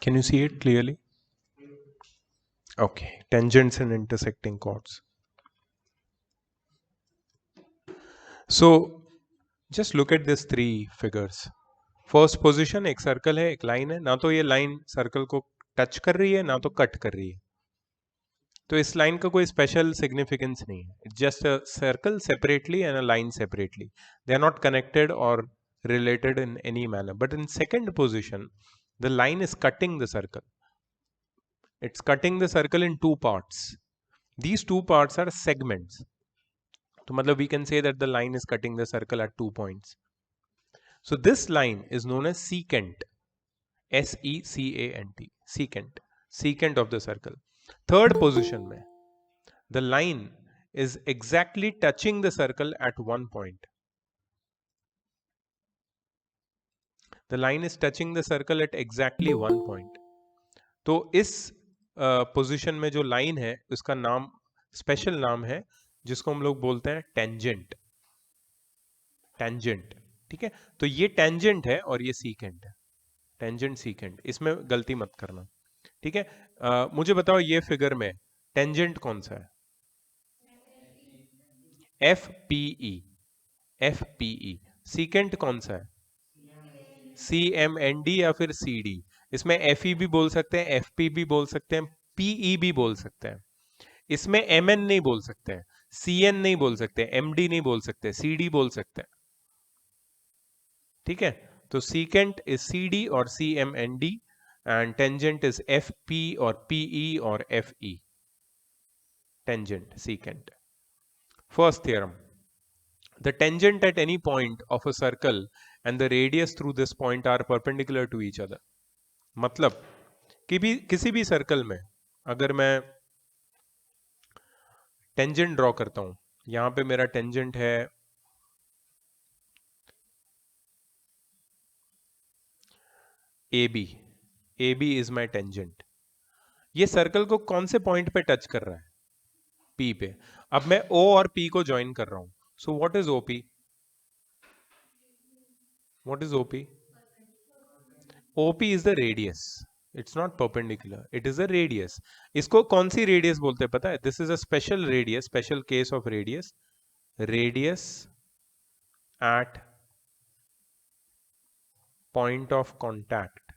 Can you see it clearly? Okay, tangents and intersecting chords. So just look at these three figures. First position एक circle है, एक line है, ना तो ये लाइन सर्कल को टच कर रही है ना तो कट कर रही है, तो इस लाइन का कोई स्पेशल सिग्निफिकेंस नहीं है. It's just a circle separately and a line separately. They are not connected और related in any manner. But in second position, the line is cutting the circle. It's cutting the circle in two parts. These two parts are segments. तो मतलब we can say that the line is cutting the circle at 2 points. So this line is known as secant. SECANT. Secant. Secant of the circle. Third position में the line is exactly touching the circle at one point. The line is touching the circle at exactly one point. तो इस position में जो line है उसका नाम special नाम है जिसको हम लोग बोलते हैं टेंजेंट. टेंजेंट, ठीक है. तो ये टेंजेंट है और ये सीकेंट है. टेंजेंट सीकेंट, इसमें गलती मत करना, ठीक है. मुझे बताओ ये फिगर में टेंजेंट कौन सा है? FPE. FPE. सीकेंट कौन सा है? CMND या फिर CD. इसमें FE भी बोल सकते हैं, FP भी बोल सकते हैं, PE भी बोल सकते हैं. इसमें MN नहीं बोल सकते हैं, CN नहीं बोल सकते, MD नहीं बोल सकते, CD बोल सकते हैं, ठीक है. तो सीकेंट इज CD और CMND and tangent is FP or PE or FE. Tangent, secant. First theorem. The tangent at any point of a circle and the radius through this point are perpendicular to each other. मतलब कि भी किसी भी circle में अगर मैं tangent draw करता हूं, यहां पे मेरा टेंजेंट है AB. AB is my tangent. ये सर्कल को कौन से पॉइंट पे टच कर रहा है? P पे. अब मैं O और P को ज्वाइन कर रहा हूं. So what is OP? What is OP? OP is the radius. It's not perpendicular. It is a radius. इसको कौन सी radius बोलते हैं पता है? This is a special radius, special case of radius. Radius at point of contact.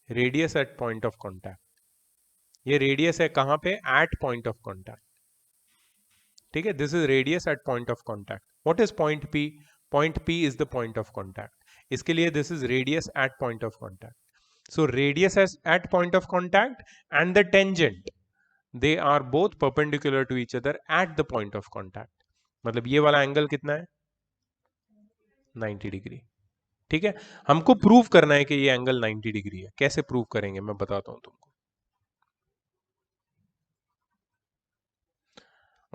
Radius at point of contact. ये radius है कहाँ पे? At point of contact. ठीक है? This is radius at point of contact. What is point P? Point P is the point of contact. इसके लिए this is radius at point of contact. So radius at point of contact and the tangent, they are both perpendicular to each other at the point of contact. मतलब ये वाला angle कितना है? 90 degree. ठीक है. हमको प्रूव करना है कि ये एंगल 90 डिग्री है. कैसे प्रूव करेंगे मैं बताता हूं तुमको.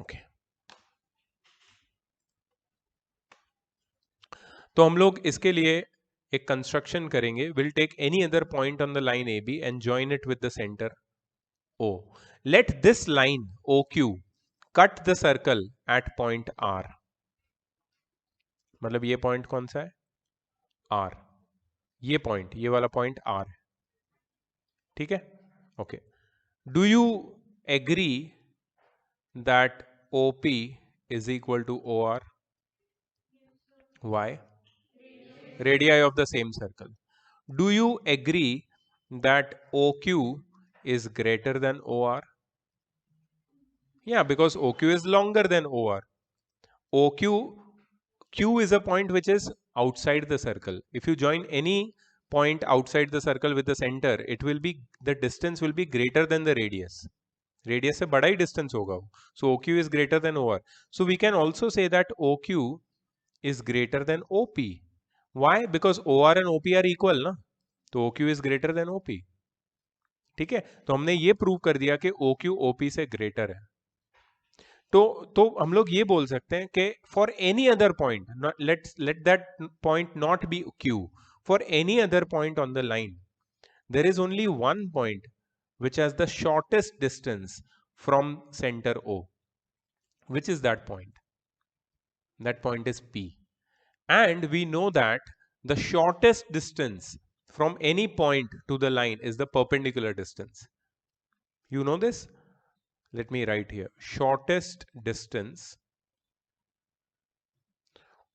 ओके. तो हम लोग इसके लिए एक कंस्ट्रक्शन करेंगे. Will take any other point on the line AB and join it with the centre O. Let this line OQ cut the circle at point R. मतलब ये पॉइंट कौन सा है? R. ये पॉइंट, ये वाला पॉइंट R है. ठीक है. Okay. Do you agree that OP is equal to OR? Why? Radii of the same circle. Do you agree that OQ is greater than OR? Yeah, because OQ is longer than OR. Q is a point which is outside the circle. If you join any point outside the circle with the center, it will be, the distance will be greater than the radius. Radius से बड़ा ही distance होगा वो. So OQ is greater than OR. So we can also say that OQ is greater than OP. Why? Because OR and OP are equal ना. तो OQ is greater than OP. ठीक है. तो हमने ये प्रूव कर दिया कि OQ OP से ग्रेटर है. तो हम लोग ये बोल सकते हैं कि for any other point, let that point not be Q, for any other point on the line there is only one point which has the shortest distance from center O. Which is that point? That point is P. And we know that the shortest distance from any point to the line is the perpendicular distance. You know this? Let me write here. Shortest distance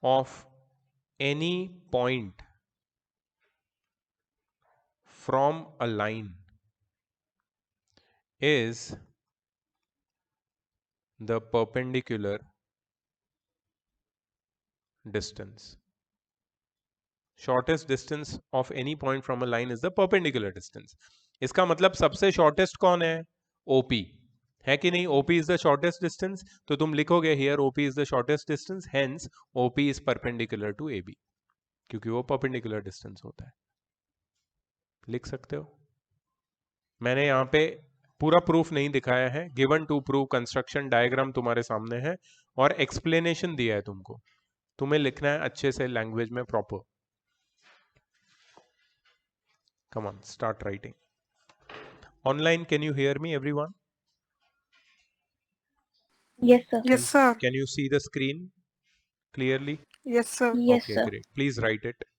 of any point from a line is the perpendicular distance. Shortest distance of any point from a line is the perpendicular distance. इसका मतलब सबसे shortest कौन है? OP है कि नहीं? OP is the shortest distance. तो तुम लिखोगे here OP is the shortest distance, hence OP is perpendicular to AB, क्योंकि वो perpendicular distance होता है. लिख सकते हो? मैंने यहाँ पे पूरा प्रूफ नहीं दिखाया है. Given to prove construction diagram तुम्हारे सामने है और एक्सप्लेनेशन दिया है तुमको. तुम्हें लिखना है अच्छे से लैंग्वेज में proper. Come on, start writing. Online, can you hear me, everyone? Yes, sir. Yes, sir. Can you see the screen clearly? Yes, sir. Yes, Okay, sir. great. Please write it.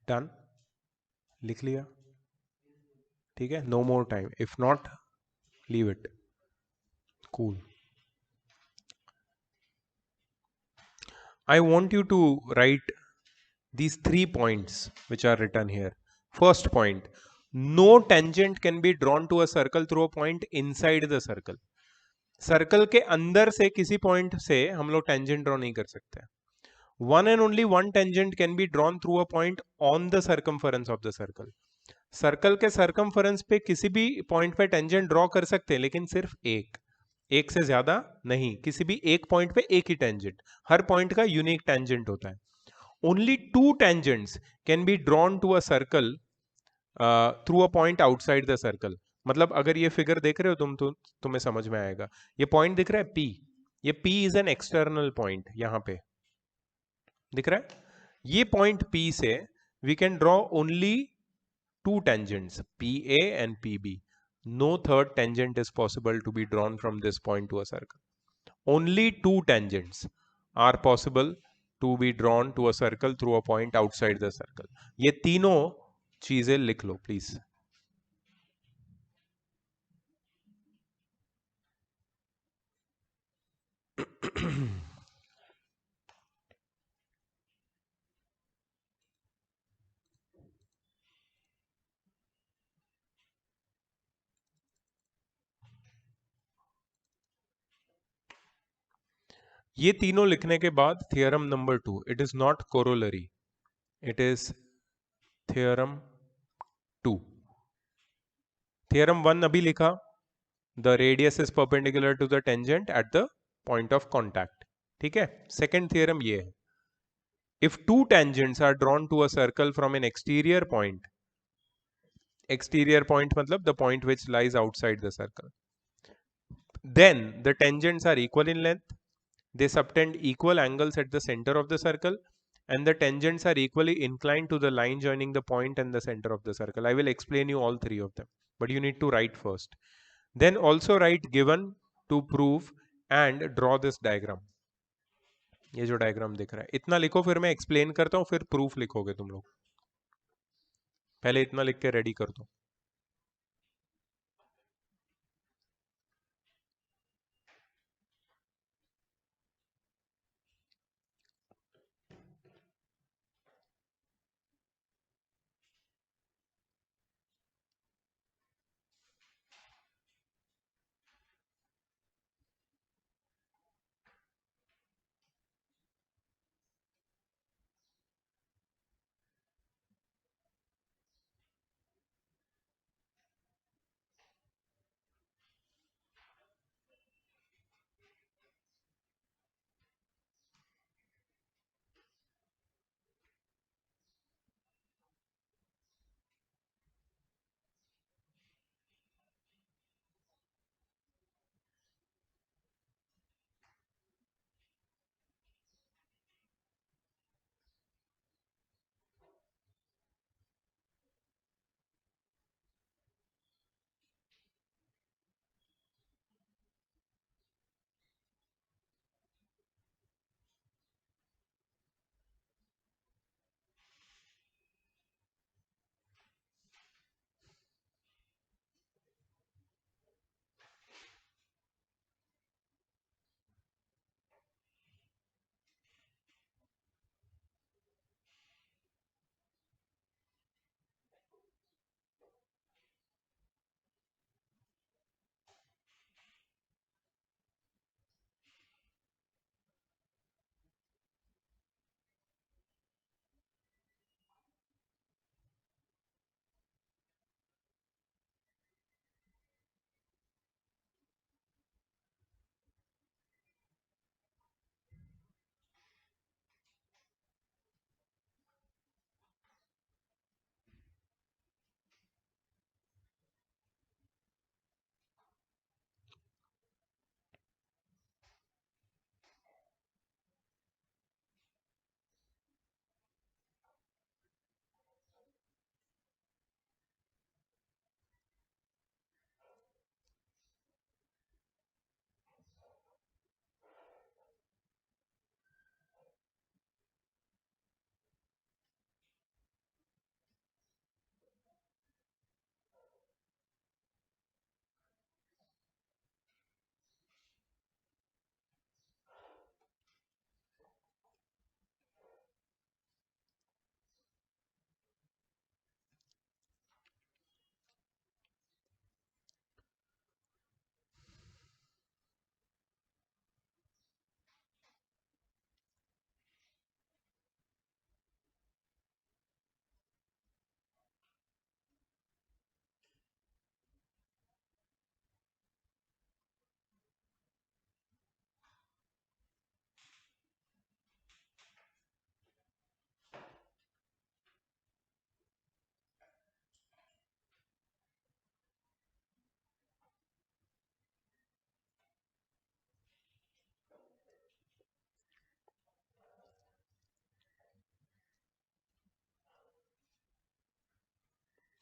Done, लिख लिया, ठीक है, no more time, if not leave it, cool. I want you to write these 3 points which are written here. First point, no tangent can be drawn to a circle through a point inside the circle. Circle के अंदर से किसी point से हम लोग tangent draw नहीं कर सकते. One and only one tangent can be drawn through a point on the circumference of the circle. Circle के सर्कमफरेंस पे किसी भी पॉइंट पे टेंजेंट ड्रॉ कर सकते हैं, लेकिन सिर्फ एक से ज्यादा नहीं. किसी भी एक पॉइंट पे एक ही टेंजेंट, हर पॉइंट का यूनिक टेंजेंट होता है. Only two tangents can be drawn to a circle through a point outside the circle. मतलब अगर ये फिगर देख रहे हो तुम तो तुम्हें समझ में आएगा. ये पॉइंट दिख रहा है P, ये P is an external point, यहां पे दिख रहा है. ये पॉइंट P से we can draw only two tangents PA and PB. No third tangent is possible to be drawn from this point to a circle. Only two tangents are possible to be drawn to a circle through a point outside the circle. ये तीनों चीजें लिख लो please. ये तीनों लिखने के बाद theorem number 2, it is not corollary, it is theorem 2. Theorem 1 अभी लिखा, the radius is perpendicular to the tangent at the point of contact. ठीक है. सेकेंड थियरम ये है, if two tangents are drawn to a circle from an exterior point matlab the point which lies outside the circle, then the tangents are equal in length, they subtend equal angles at the center of the circle, and the tangents are equally inclined to the line joining the point and the center of the circle. I will explain you all three of them, but you need to write first. Then also write given to prove and draw this diagram. ये जो diagram दिख रहा है इतना लिखो, फिर मैं explain करता हूं, फिर प्रूफ लिखोगे तुम लोग. पहले इतना लिख के रेडी कर दो.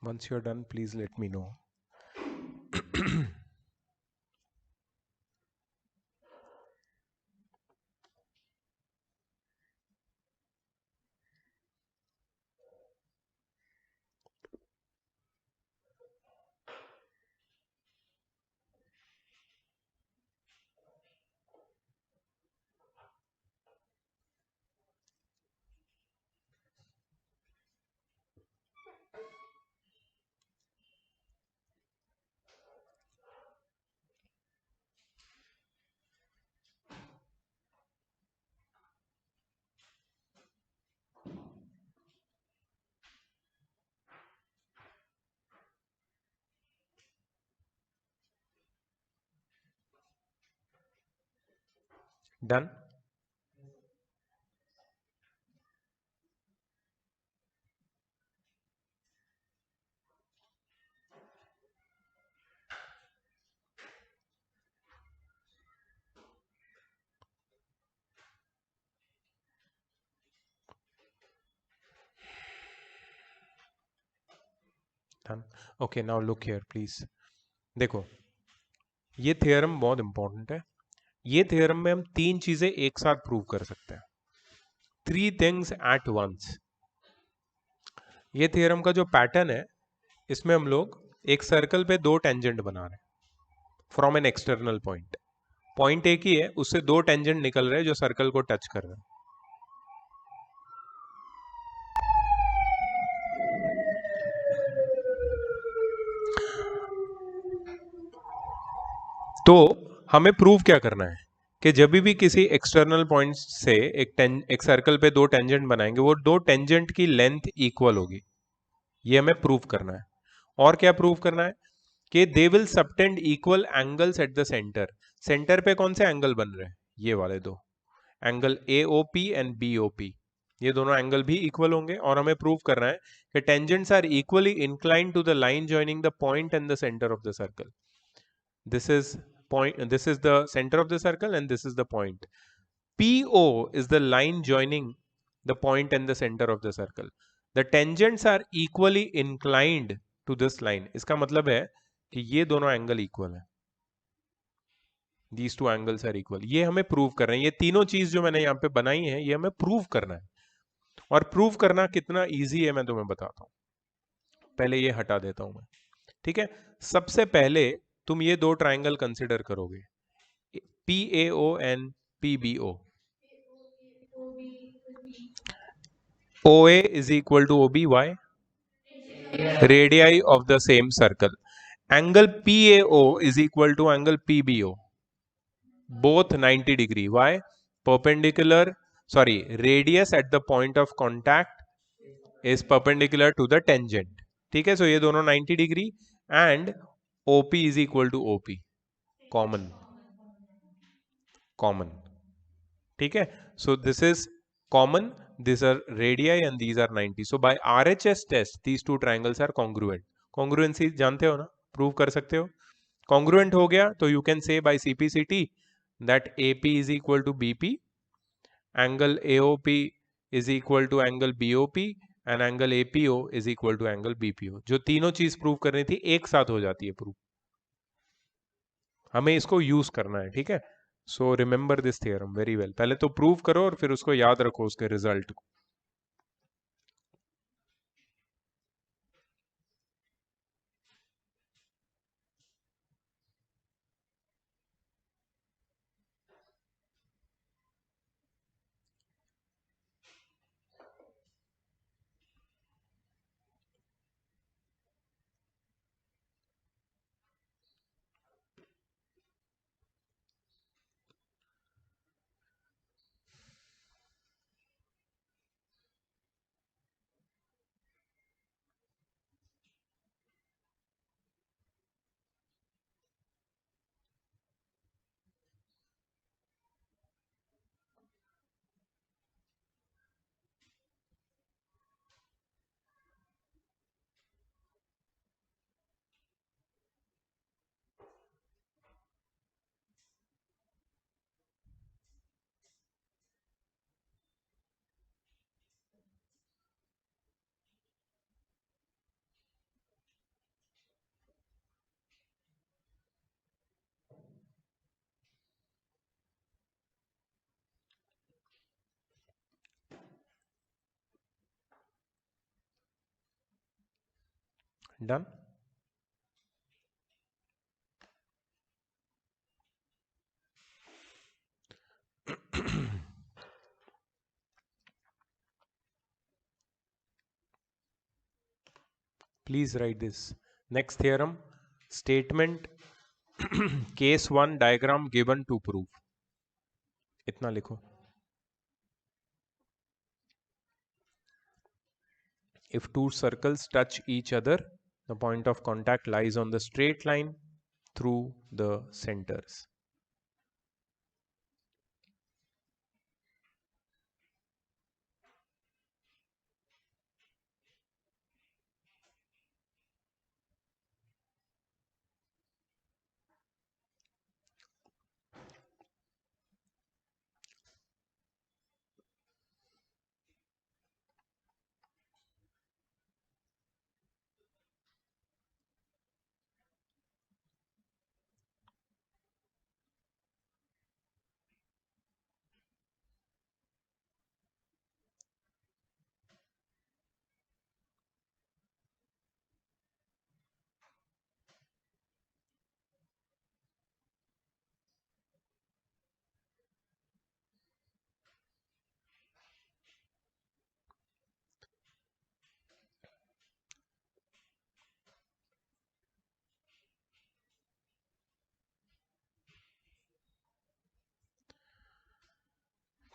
Once you're done, please let me know. Done? Done. Okay, now look here, please. देखो, ये थ्योरम बहुत इंपॉर्टेंट है. ये थ्योरम में हम तीन चीजें एक साथ प्रूव कर सकते हैं. 3 things at once. ये थ्योरम का जो पैटर्न है, इसमें हम लोग एक सर्कल पे दो टेंजेंट बना रहे हैं from N external point. Point एक ही है, उससे दो टेंजेंट निकल रहे हैं जो सर्कल को टच कर रहे हैं. तो हमें प्रूव क्या करना है कि जब भी किसी एक्सटर्नल पॉइंट से एक सर्कल पे दो टेंजेंट बनाएंगे, वो दो टेंजेंट की लेंथ इक्वल होगी. ये हमें प्रूव करना है. और क्या प्रूव करना है कि they will subtend equal angles at the centre. Centre पे कौन से एंगल बन रहे हैं? ये वाले दो एंगल AOP एंड BOP. ये दोनों एंगल भी इक्वल होंगे. और हमें प्रूव करना है कि tangents are equally inclined to the line joining the point and the centre of the circle. This is this is the center of the circle and this is the point. PO is the line joining the point and the center of the circle. The tangents are equally inclined to this line. इसका मतलब है कि ये दोनों angle equal है. These two angles are equal. ये हमें prove कर रहे हैं. ये तीनों चीज जो मैंने यहाँ पे बनाई है, ये हमें प्रूव करना है. और प्रूव करना कितना इजी है मैं तुम्हें बताता हूँ. पहले ये हटा देता हूं मैं. ठीक है. सबसे पहले तुम ये दो ट्राइंगल कंसिडर करोगे, PAO and PBO. OA is equal to OB. Why? Radii of the same circle. Angle PAO is equal to angle PBO. Both 90 degree. Why? Perpendicular. Sorry, radius at the point of contact is perpendicular to the tangent. ठीक है. So ये दोनों 90 degree and OP is equal to OP. Common. Common. ठीक है. So this is common. These are radii and these are 90. So by RHS test, these two triangles are congruent. Congruency जानते हो ना? Prove कर सकते हो. Congruent हो गया तो you can say by CPCT that AP is equal to BP, angle AOP is equal to angle BOP and angle APO is equal to angle BPO. जो तीनों चीज प्रूव करनी थी एक साथ हो जाती है प्रूव. हमें इसको यूज करना है. ठीक है. So remember this theorem very well. पहले तो प्रूव करो और फिर उसको याद रखो, उसके रिजल्ट को. Done. Please write this. Next theorem, statement case 1 diagram given to prove. इतना लिखो. If two circles touch each other, the point of contact lies on the straight line through the centers.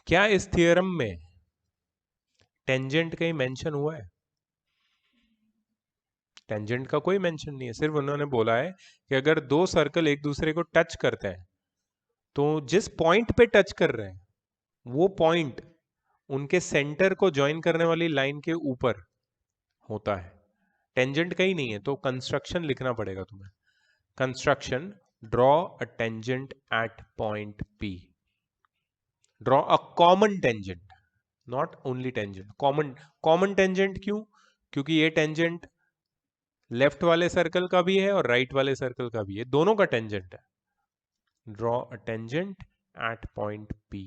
क्या इस theorem में tangent कहीं mention हुआ है? Tangent का कोई मेंशन नहीं है. सिर्फ उन्होंने बोला है कि अगर दो सर्कल एक दूसरे को टच करते हैं तो जिस पॉइंट पे टच कर रहे हैं वो पॉइंट उनके सेंटर को ज्वाइन करने वाली लाइन के ऊपर होता है. टेंजेंट कहीं नहीं है तो कंस्ट्रक्शन लिखना पड़ेगा तुम्हें. Construction, draw a tangent at point P. Draw a common tangent, not only tangent. Common tangent क्यों? क्योंकि ये टेंजेंट लेफ्ट वाले सर्कल का भी है और राइट वाले सर्कल का भी है, दोनों का टेंजेंट है. Draw a tangent at point P.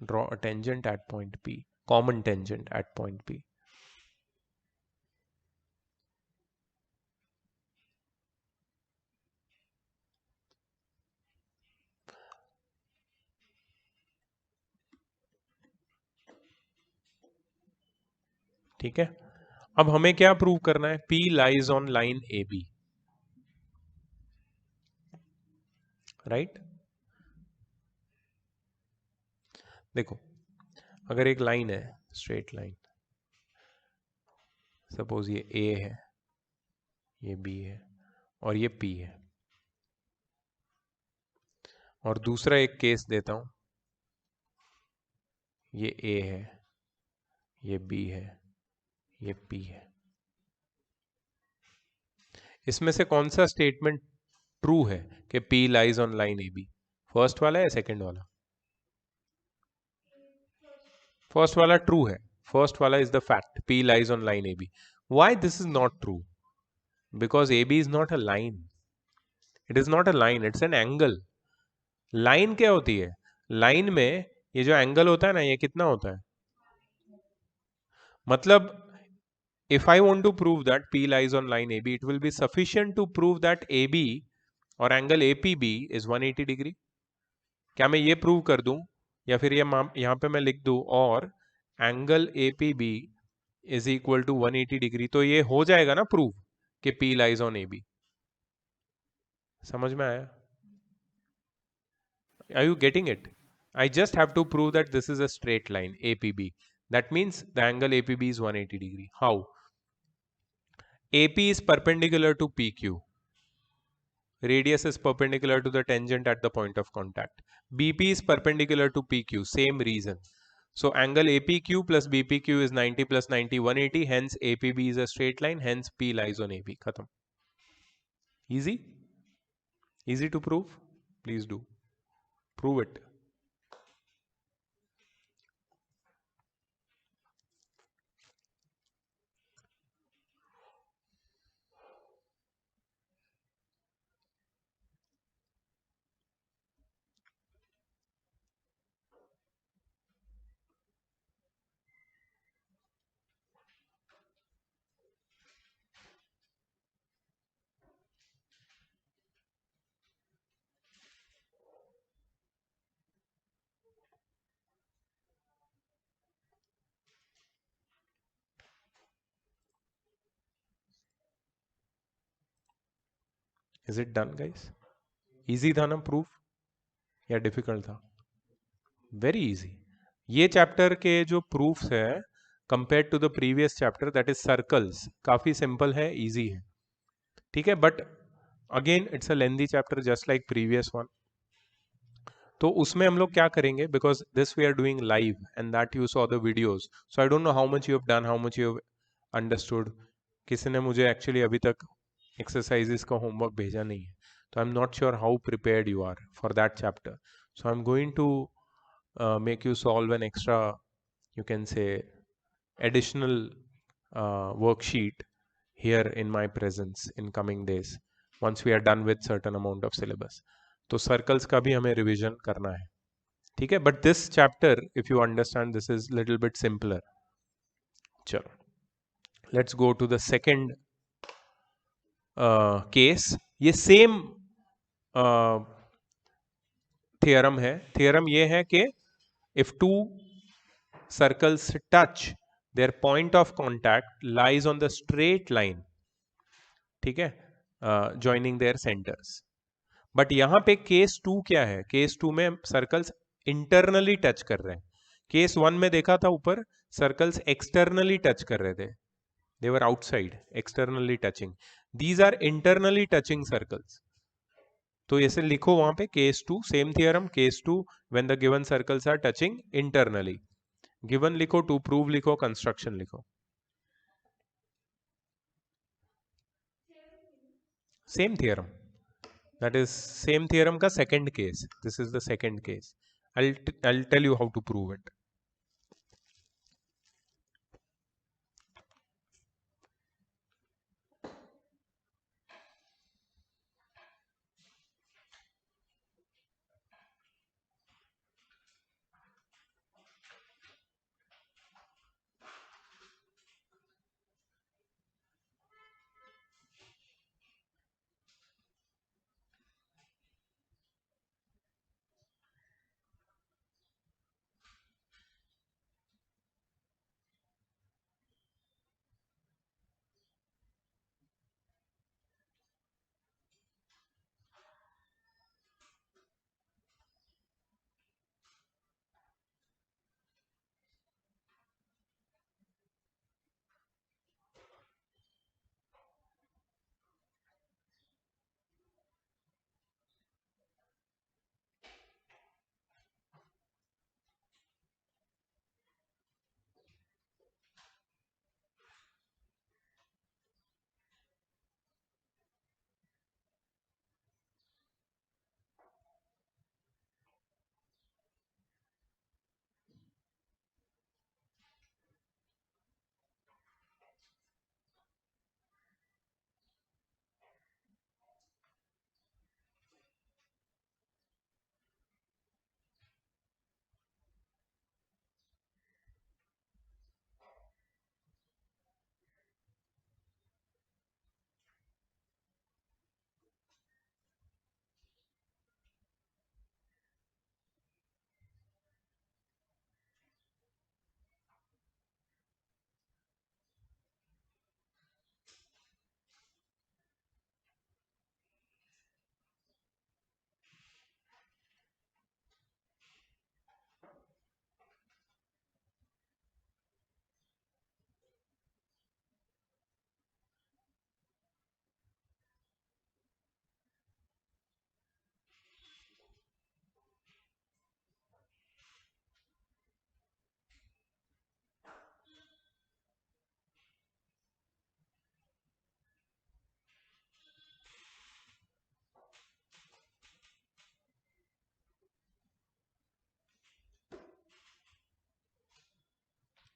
Draw a tangent at point P. Common tangent at point P. ठीक है. अब हमें क्या प्रूव करना है? P lies on line AB. Right. देखो, अगर एक लाइन है, स्ट्रेट लाइन, सपोज ये A है, ये B है और ये P है. और दूसरा एक केस देता हूं, ये A है, ये B है, ये P है. इसमें से कौन सा स्टेटमेंट ट्रू है कि P lies on line AB? First वाला या सेकंड वाला? फर्स्ट वाला ट्रू है. फर्स्ट वाला is the fact, P lies on line AB. Why this is not true? Because AB is not a line. It is not a line, it's an angle. Line क्या होती है? Line में ये जो angle होता है ना, ये कितना होता है? मतलब if I want to prove that P lies on line AB, it will be sufficient to prove that AB और एंगल APB is 180 डिग्री. क्या मैं ये प्रूव कर दूं या फिर ये यहां पे मैं लिख दूं और angle APB is equal to 180 degree, तो ये हो जाएगा ना प्रूव कि P लाइज ऑन AB. समझ में आया? Are you getting it? I just have to prove that this is a straight line APB. That means the angle APB is 180 degree. How? AP is perpendicular to PQ. Radius is perpendicular to the tangent at the point of contact. BP is perpendicular to PQ. Same reason. So angle APQ plus BPQ is 90 plus 90, 180. Hence APB is a straight line. Hence P lies on AB. Khatam. Easy? Easy to prove? Please do. Prove it. Is it done guys? Easy था ना proof या difficult था? Very easy. ये chapter के जो proofs है compare to the previous chapter that is circles, काफी simple है, इजी है, ठीक है। But again it's a lengthy chapter just like previous one. तो उसमें हम लोग क्या करेंगे, because this we are doing live and that you saw the videos, so I don't know how much you have done, how much you have understood. किसी ने मुझे actually अभी तक एक्सरसाइजेस का होमवर्क भेजा नहीं है, तो I am not sure how prepared you are for that chapter. So I am going to make you solve an extra, you can say, additional worksheet here in my presence in coming days once we are done with certain amount of syllabus. तो circles का भी हमें revision करना है, ठीक है। but this chapter, if you understand, this is little bit simpler. चलो let's go to the second case. ये same theorem है। theorem ये है कि if two circles touch, their point of contact lies on the straight line, ठीक है, joining their centers. But यहां पे केस 2 क्या है? केस 2 में सर्कल्स इंटरनली टच कर रहे हैं। केस 1 में देखा था ऊपर सर्कल्स एक्सटर्नली टच कर रहे थे, they were outside, externally touching. These are internally touching circles. तो ऐसे लिखो वहां पे case 2 same theorem, case 2 when the given circles are touching internally. Given लिखो, टू प्रूव लिखो, कंस्ट्रक्शन लिखो। Same theorem, that is same theorem का second case, this is the second case. I'll tell you how to prove it.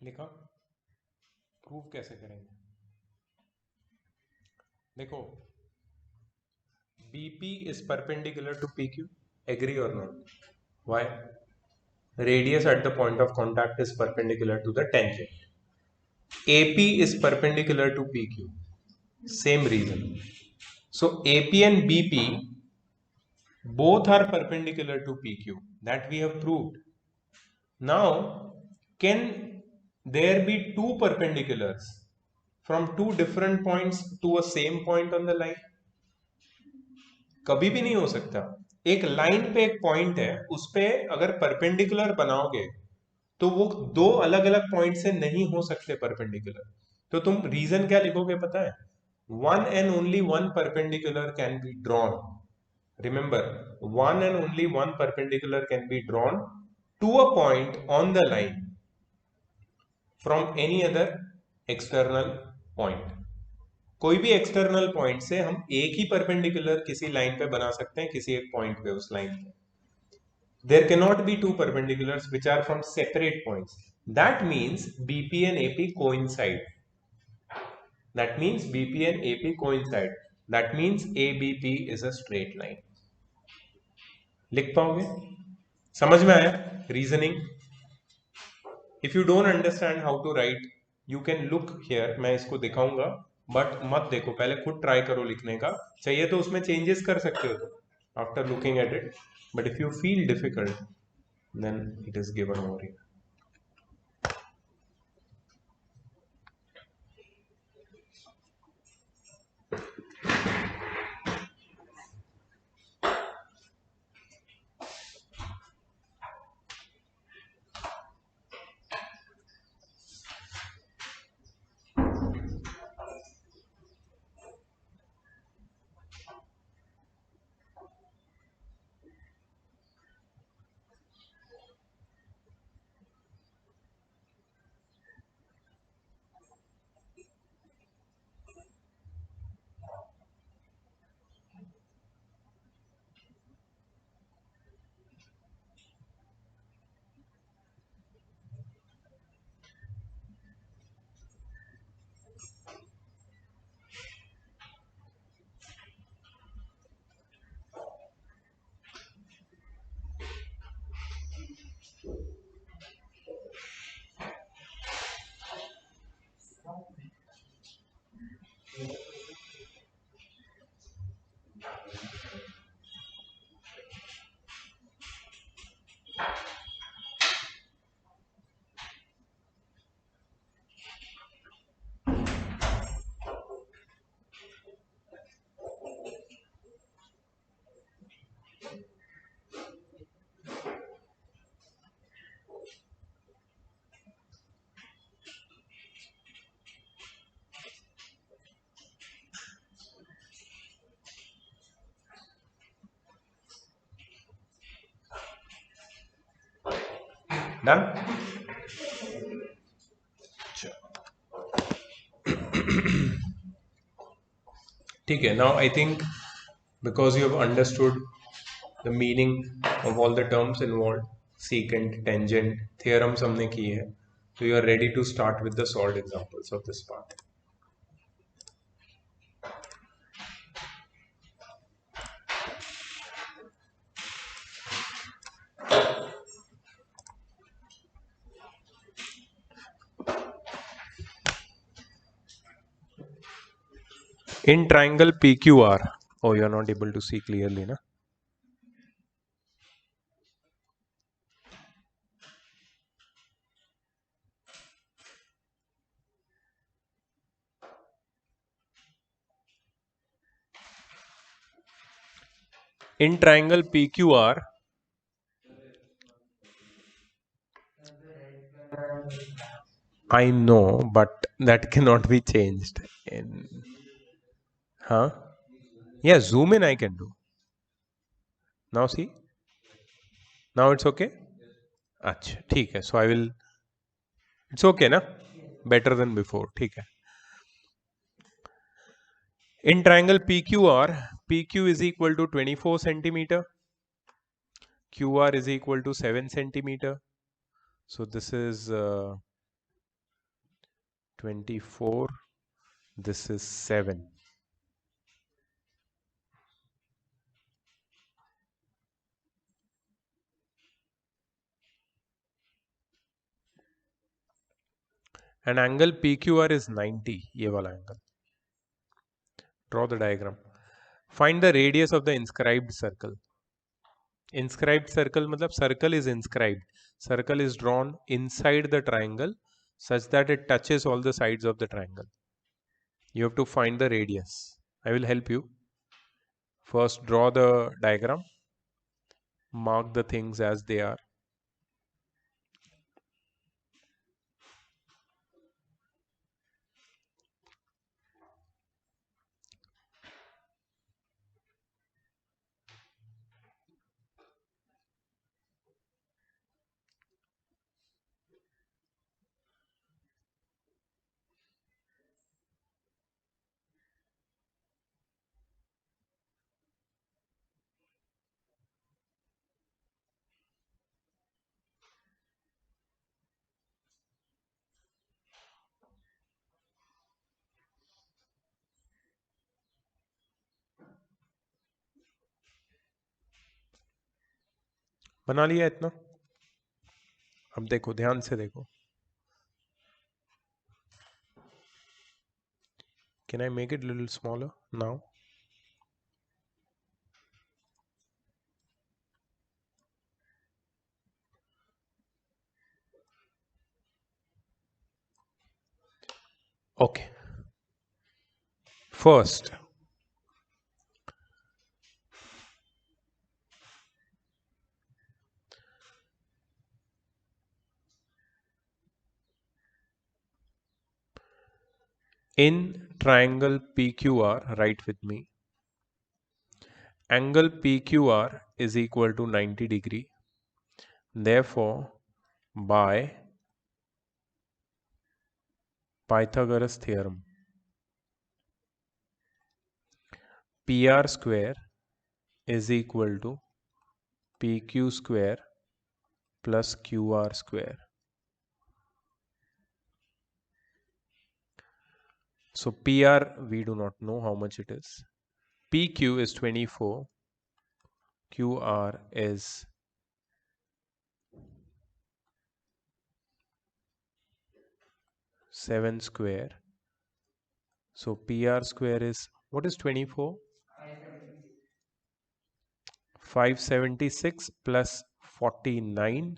लिखा, prove कैसे करेंगे? देखो, BP is perpendicular to PQ, agree or not? Why? Radius at the point of contact is perpendicular to the tangent. AP is perpendicular to PQ, same reason. So AP and BP both are perpendicular to PQ, that we have proved. Now, can there be two perpendiculars from two different points to a same point on the line? कभी भी नहीं हो सकता। एक line पे एक point है, उस पे अगर परपेंडिकुलर बनाओगे तो वो दो अलग अलग पॉइंट से नहीं हो सकते परपेंडिकुलर। तो तुम रीजन क्या लिखोगे पता है? One and only one perpendicular can be drawn. Remember, one and only one perpendicular can be drawn to a point on the line from any other external point. कोई भी एक्सटर्नल पॉइंट से हम एक ही perpendicular किसी line पे बना सकते हैं, किसी एक पॉइंट पे उस लाइन पे। There cannot be two perpendiculars which are from separate points. That means BP and AP coincide. That means BP and AP coincide. That means ABP is a straight line. लिख पाओगे? समझ में आया reasoning? If you don't understand how to write, you can look here. मैं इसको दिखाऊंगा, but मत देखो, पहले खुद ट्राई करो लिखने का। चाहिए तो उसमें चेंजेस कर सकते हो तो after looking at it, but if you feel difficult then it is given over here. Done? ठीक है. Now I think because you have understood the meaning of all the terms involved, secant, tangent, theorems हमने की है, so you are ready to start with the solved examples of this part. In triangle PQR, oh, you are not able to see clearly, na? In triangle PQR, I know, but that cannot be changed. Huh? Yeah, zoom in I can do. Now see? Now it's okay? अच्छा, ठीक है. So I will, it's okay ना? Better than before, ठीक है. In triangle PQR, PQ is equal to 24 centimeter, QR is equal to 7 centimeter. So this is 24, this is 7. And angle PQR is 90, ये वाला angle. Draw the diagram. Find the radius of the inscribed circle. Inscribed circle मतलब circle is inscribed. Circle is drawn inside the triangle such that it touches all the sides of the triangle. You have to find the radius. I will help you. First, draw the diagram. Mark the things as they are. बना लिया इतना? अब देखो, ध्यान से देखो. Can I make it a little smaller now? Okay. First, in triangle PQR, write with me. Angle PQR is equal to 90 degree. Therefore, by Pythagoras theorem, PR square is equal to PQ square plus QR square. So PR, we do not know how much it is. PQ is 24. QR is 7 square. So PR square is, what is 24? 576 plus 49,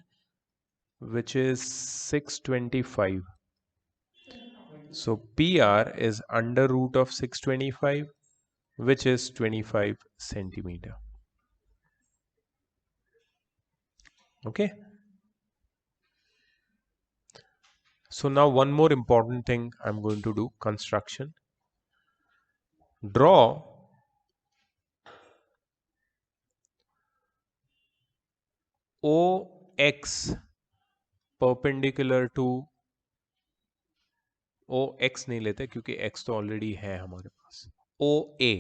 which is 625. So PR is under root of 625, which is 25 centimeter. Okay. So now one more important thing I'm going to do, construction. Draw OX perpendicular to, OX नहीं लेते क्योंकि X तो already है हमारे पास. OA.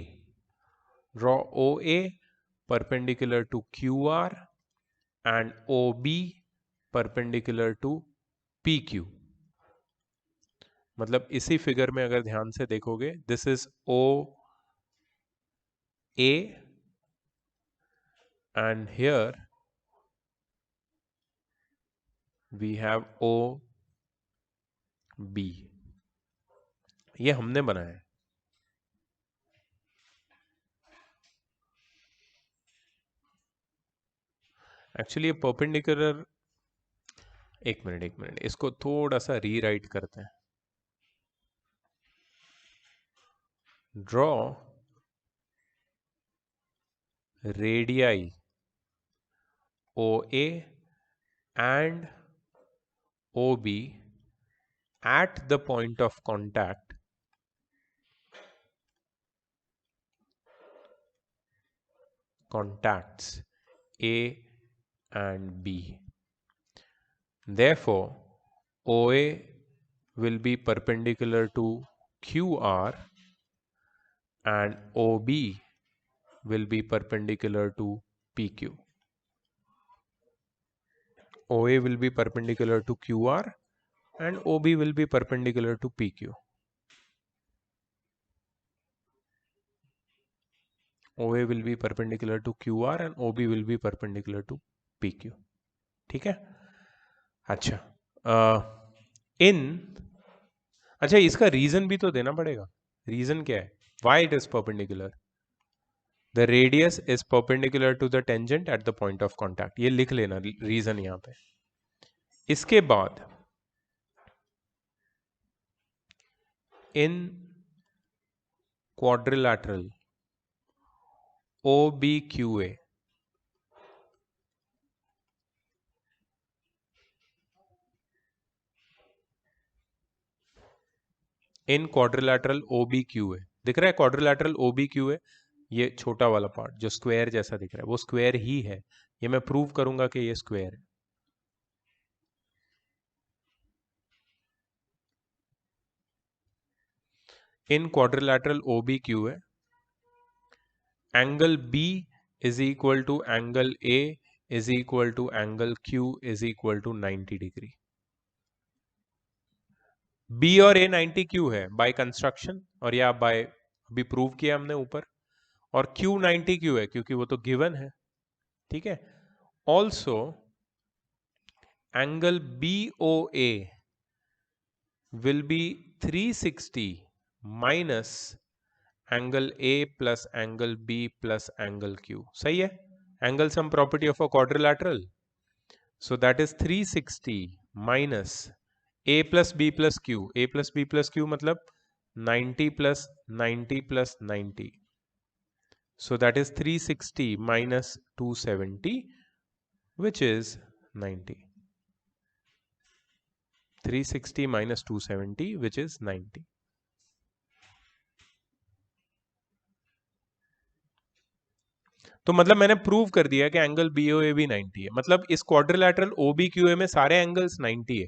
Draw OA perpendicular to QR and OB perpendicular to PQ. मतलब इसी figure में अगर ध्यान से देखोगे, this is OA and here we have OB. ये हमने बनाया है. एक्चुअली ये परपेंडिकुलर, एक मिनट इसको थोड़ा सा रीराइट करते हैं. Draw radii OA and OB at the point of contact contacts A and B. Therefore, OA will be perpendicular to QR and OB will be perpendicular to PQ. OA will be perpendicular to QR and OB will be perpendicular to PQ. OA will be perpendicular to QR and OB will be perpendicular to PQ. ठीक है? अच्छा, अच्छा इसका reason भी तो देना पड़ेगा. Reason क्या है? Why it is perpendicular? The radius is perpendicular to the tangent at the point of contact. ये लिख लेना रीजन यहां पे. इसके बाद in quadrilateral OBQA. In quadrilateral OBQA. दिख रहा है क्वाड्रिलैटरल OBQA? ये छोटा वाला पार्ट जो स्क्वायर जैसा दिख रहा है वो स्क्वायर ही है. ये मैं प्रूव करूंगा कि ये स्क्वायर है. In quadrilateral OBQA, angle B is equal to angle A is equal to angle Q is equal to 90 degree. B और A 90 क्यों है? बाय कंस्ट्रक्शन, और या बाय अभी प्रूव किया हमने ऊपर. और Q 90 क्यों है? क्योंकि वो तो गिवन है. ठीक है. Also angle BOA will be 360 minus angle A plus angle B plus angle Q. सही है. Angle sum property of a quadrilateral. So that is 360 minus A plus B plus Q. A plus B plus Q मतलब 90 plus 90 plus 90. So that is 360 minus 270, which is 90. 360 minus 270, which is 90. तो मतलब मैंने prove कर दिया कि angle BOA भी 90 है. मतलब इस क्वाड्रिलैटरल OBQA में सारे एंगल्स 90 है.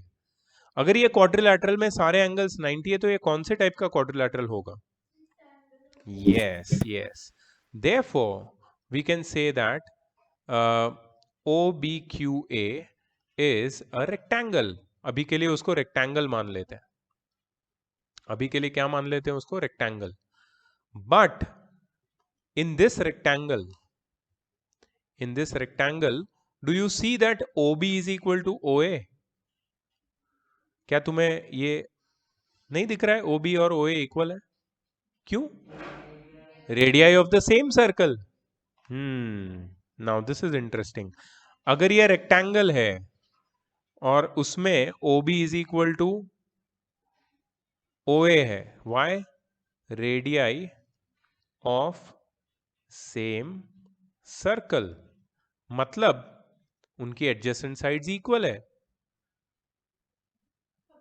अगर ये क्वाड्रिलैटरल में सारे एंगल्स 90 है तो ये कौन से टाइप का क्वाड्रिलैटरल होगा? Yes, yes. Therefore, we can say that OBQA is a rectangle. अभी के लिए उसको रेक्टेंगल मान लेते हैं. अभी के लिए क्या मान लेते हैं उसको? Rectangle. But in this rectangle, do you see that OB is equal to OA? क्या तुम्हें ये नहीं दिख रहा है OB और OA इक्वल है? क्यों? Radii of the same circle. Now this is interesting. अगर ये रेक्टेंगल है और उसमें OB is equal to OA है, why? Radii of same circle. मतलब उनकी एडजेसेंट साइड्स इक्वल है.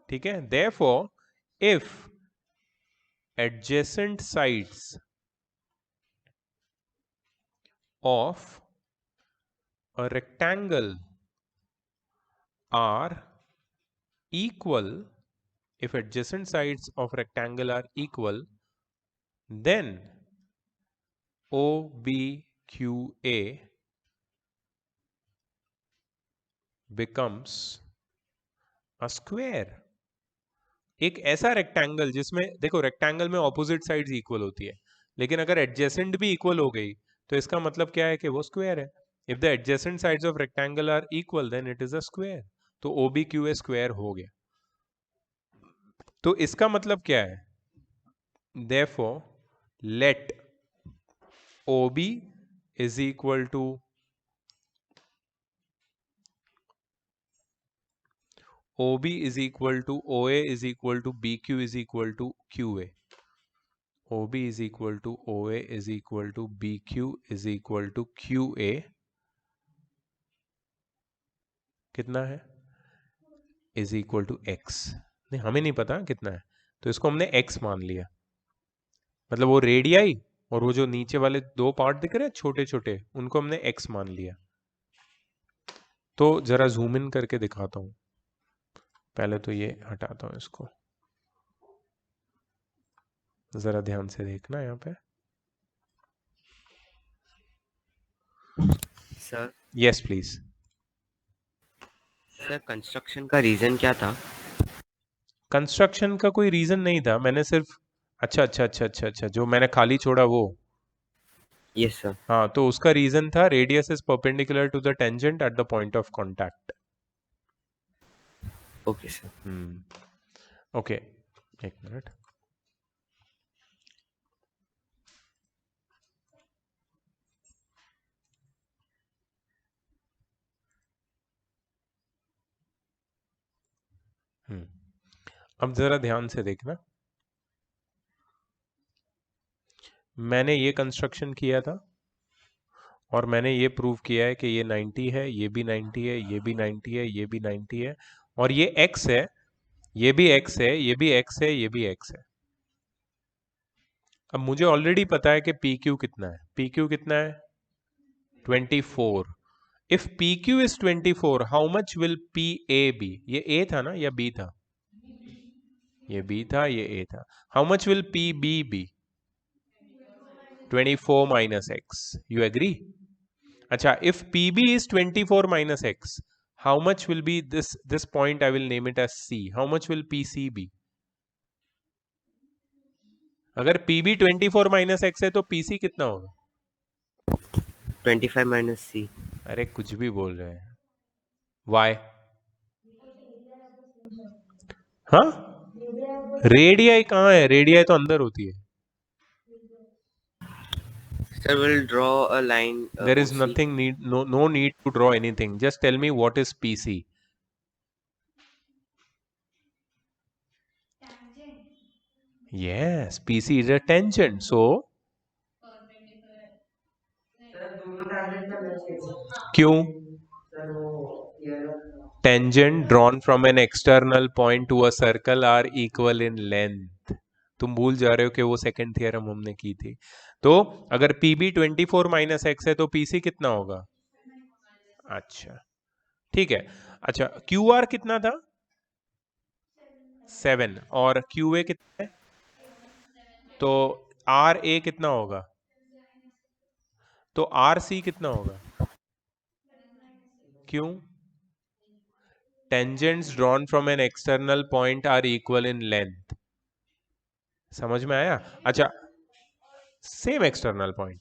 ठीक है. Therefore if adjacent sides of a rectangle are equal, if adjacent sides of rectangle are equal, then OBQA becomes a square. एक ऐसा rectangle जिसमें देखो रेक्टेंगल में ऑपोजिट साइड्स इक्वल होती है, लेकिन अगर एडजेसेंट भी इक्वल हो गई तो इसका मतलब क्या है कि वो स्क्वायर है. If the adjacent sides of rectangle are equal then it is a square. तो OBQA स्क्वायर हो गया. तो इसका मतलब क्या है? Therefore, let OB is equal to OB is equal to OA is equal to BQ is equal to QA. OB is equal to OA is equal to BQ is equal to QA. कितना है? Is equal to X. नहीं, हमें नहीं पता कितना है, तो इसको हमने X मान लिया. मतलब वो रेडियाई और वो जो नीचे वाले दो पार्ट दिख रहे हैं छोटे छोटे, उनको हमने X मान लिया. तो जरा जूम इन करके दिखाता हूं. पहले तो ये हटाता हूं इसको. जरा ध्यान से देखना यहाँ पे. Sir. Yes please. Sir construction का रीजन क्या था? कंस्ट्रक्शन का कोई रीजन नहीं था. मैंने सिर्फ अच्छा जो मैंने खाली छोड़ा वो. Yes sir. हाँ, तो उसका रीजन था radius is perpendicular to the tangent at the point of contact. Okay sir. Okay, एक मिनट. अब जरा ध्यान से देखना. मैंने ये कंस्ट्रक्शन किया था और मैंने ये प्रूव किया है कि ये 90 है, ये भी 90 है, ये भी 90 है, ये भी 90 है, और ये x है, ये भी x है, ये भी x है, ये भी x है। अब मुझे ऑलरेडी पता है कि PQ कितना है। PQ कितना है? 24। If PQ is 24, how much will PA be? ये A था ना या B था? ये B था, ये A था। How much will PB be? 24 minus x. You agree? अच्छा, if PB is 24 minus x, how much will be this point? I will name it as C. How much will PC be? अगर PB 24 minus x है तो PC कितना होगा? 25 minus C। अरे कुछ भी बोल रहे हैं। Why? हाँ, रेडियाई कहाँ है? रेडियाई तो अंदर होती है। Sir, we'll draw a line. There is OC. nothing need, no need to draw anything. Just tell me what is PC. Yes, PC is a tangent. So क्यों? Tangent drawn from an external point to a circle are equal in length. तुम भूल जा रहे हो कि वो second theorem हमने की थी। तो अगर PB 24 माइनस एक्स है तो PC कितना होगा? अच्छा, ठीक है। अच्छा, QR कितना था? 7। और QA कितना है? तो RA कितना होगा? तो RC कितना होगा? क्यों? Tangents drawn from an external point are equal in length. समझ में आया? अच्छा, same external point,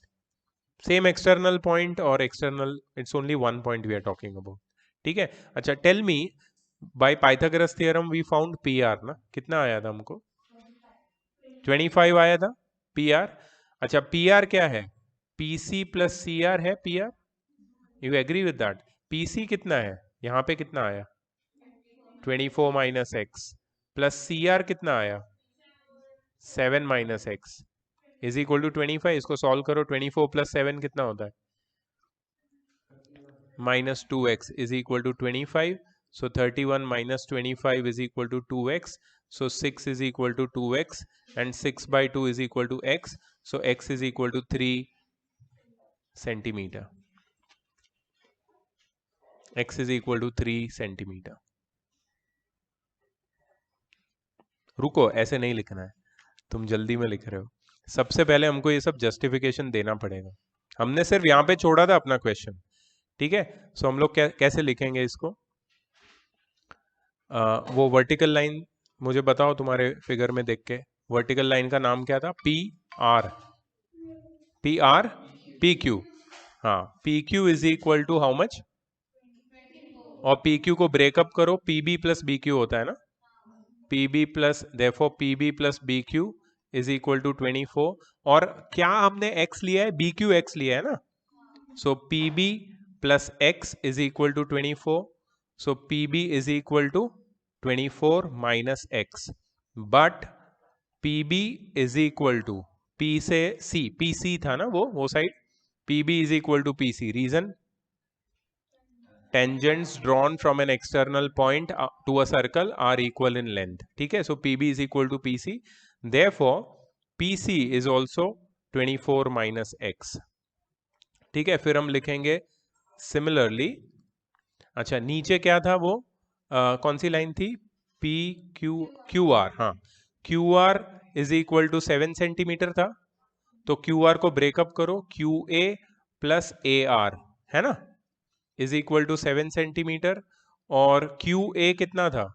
same external point और external, its only one point we are talking about. ठीक है। अच्छा, tell me, by Pythagoras theorem we found PR ना, कितना आया था हमको? 25 आया था PR। अच्छा, PR क्या है? PC प्लस CR है PR। You agree with that? PC कितना है? यहाँ पे कितना आया? 24 माइनस एक्स प्लस CR कितना आया? 7 minus x is equal to 25। इसको सॉल्व करो, 24 प्लस 7 कितना होता है? Minus 2x is equal to 25। So 31 minus 25 is equal to 2x। So 6 is equal to 2x and 6 by 2 is equal to x. So x is equal to 3 centimeter. x is equal to 3 centimeter. रुको, ऐसे नहीं लिखना है, तुम जल्दी में लिख रहे हो। सबसे पहले हमको ये सब जस्टिफिकेशन देना पड़ेगा। हमने सिर्फ यहाँ पे छोड़ा था अपना क्वेश्चन। ठीक है। सो हम लोग कैसे लिखेंगे इसको? वो वर्टिकल लाइन मुझे बताओ तुम्हारे फिगर में देख के, वर्टिकल लाइन का नाम क्या था? PR। PR PQ। हाँ, PQ is equal to how much? और PQ को ब्रेकअप करो, PB प्लस BQ होता है ना। PB plus, therefore PB plus BQ is equal to 24। और क्या हमने x लिया है? BQ x लिया है ना। So PB plus x is equal to 24। So PB is equal to 24 minus x। But PB is equal to P से C, PC था ना वो side. PB is equal to PC। Reason? tangents drawn from an external point to a circle are equal in length. ठीक है। So PB is equal to PC. Therefore PC is also 24 minus x. ठीक है। फिर हम लिखेंगे similarly. अच्छा, नीचे क्या था वो? कौन सी लाइन थी? QR। हाँ, QR is equal to 7 centimetre था। तो QR को ब्रेकअप करो, QA प्लस AR है ना, इज इक्वल टू 7 सेंटीमीटर। और QA कितना था?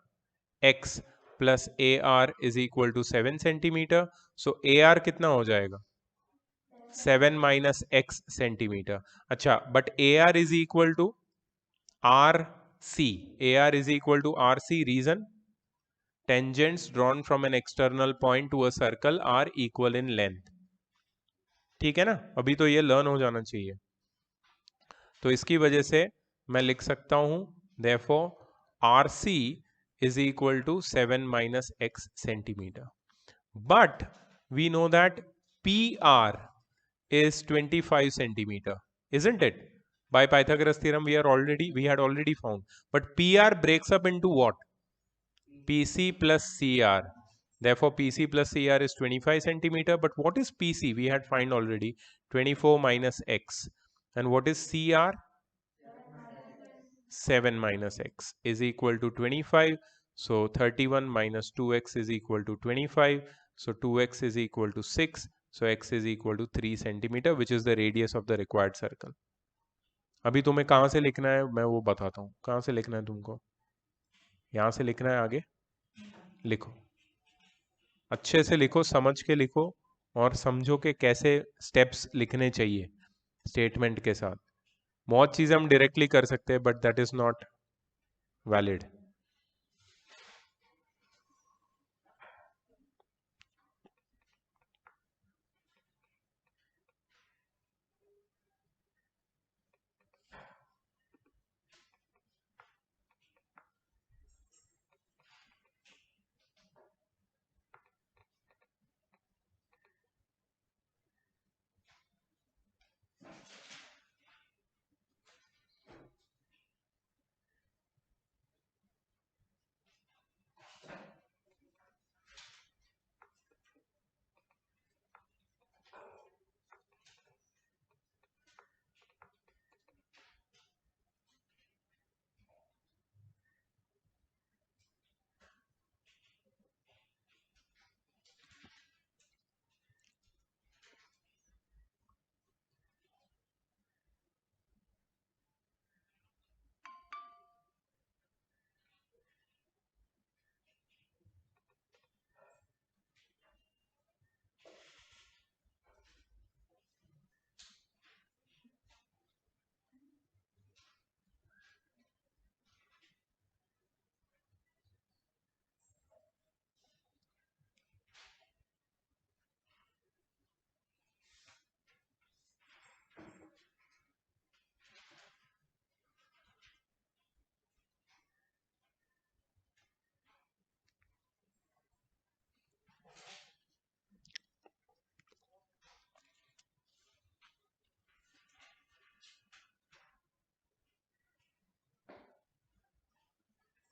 X plus AR is equal to 7 centimetre. So AR कितना हो जाएगा? 7 माइनस x सेंटीमीटर। अच्छा, but AR is equal to RC। AR is equal to RC. Reason? Tangents drawn from an external point to a circle are equal in length. ठीक है ना? अभी तो ये लर्न हो जाना चाहिए। तो इसकी वजह से मैं लिख सकता हूं, therefore RC is equal to 7 minus x centimeter. But we know that PR is 25 centimeter. isn't it? By Pythagoras theorem, we had already found. But PR breaks up into what? PC plus CR. Therefore, PC plus CR is 25 centimeter. But what is PC? We had find already 24 minus X. And what is CR? 7 minus X is equal to 25. So 31 minus 2X is equal to 25. So 2X is equal to 6. So X is equal to 3 centimeter, which is the radius of the required circle. अभी तुम्हें कहाँ से लिखना है मैं वो बताता हूँ. कहाँ से लिखना है तुमको? यहाँ से लिखना है आगे. लिखो, अच्छे से लिखो, समझ के लिखो और समझो कि कैसे स्टेप्स लिखने चाहिए स्टेटमेंट के साथ. बहुत चीज़ें हम डायरेक्टली कर सकते हैं but that is not valid.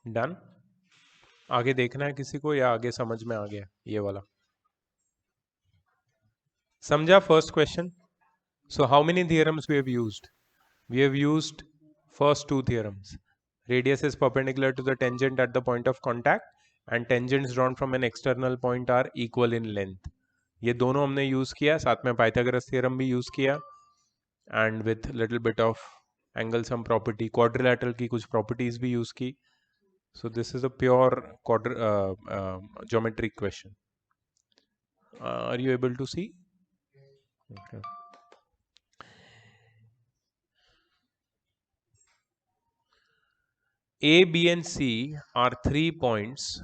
Done. आगे देखना है किसी को या आगे समझ में आ गया ये वाला? समझा first question? So how many theorems we have used? We have used first two theorems. Radius is perpendicular to the tangent at the point of contact and tangents drawn from an external point are equal in length. ये दोनों हमने use किया, साथ में Pythagoras theorem भी use किया and with little bit of angle sum property, quadrilateral की कुछ प्रॉपर्टीज भी यूज की. So this is a pure geometric question. Are you able to see? Okay. A, B, and C are 3 points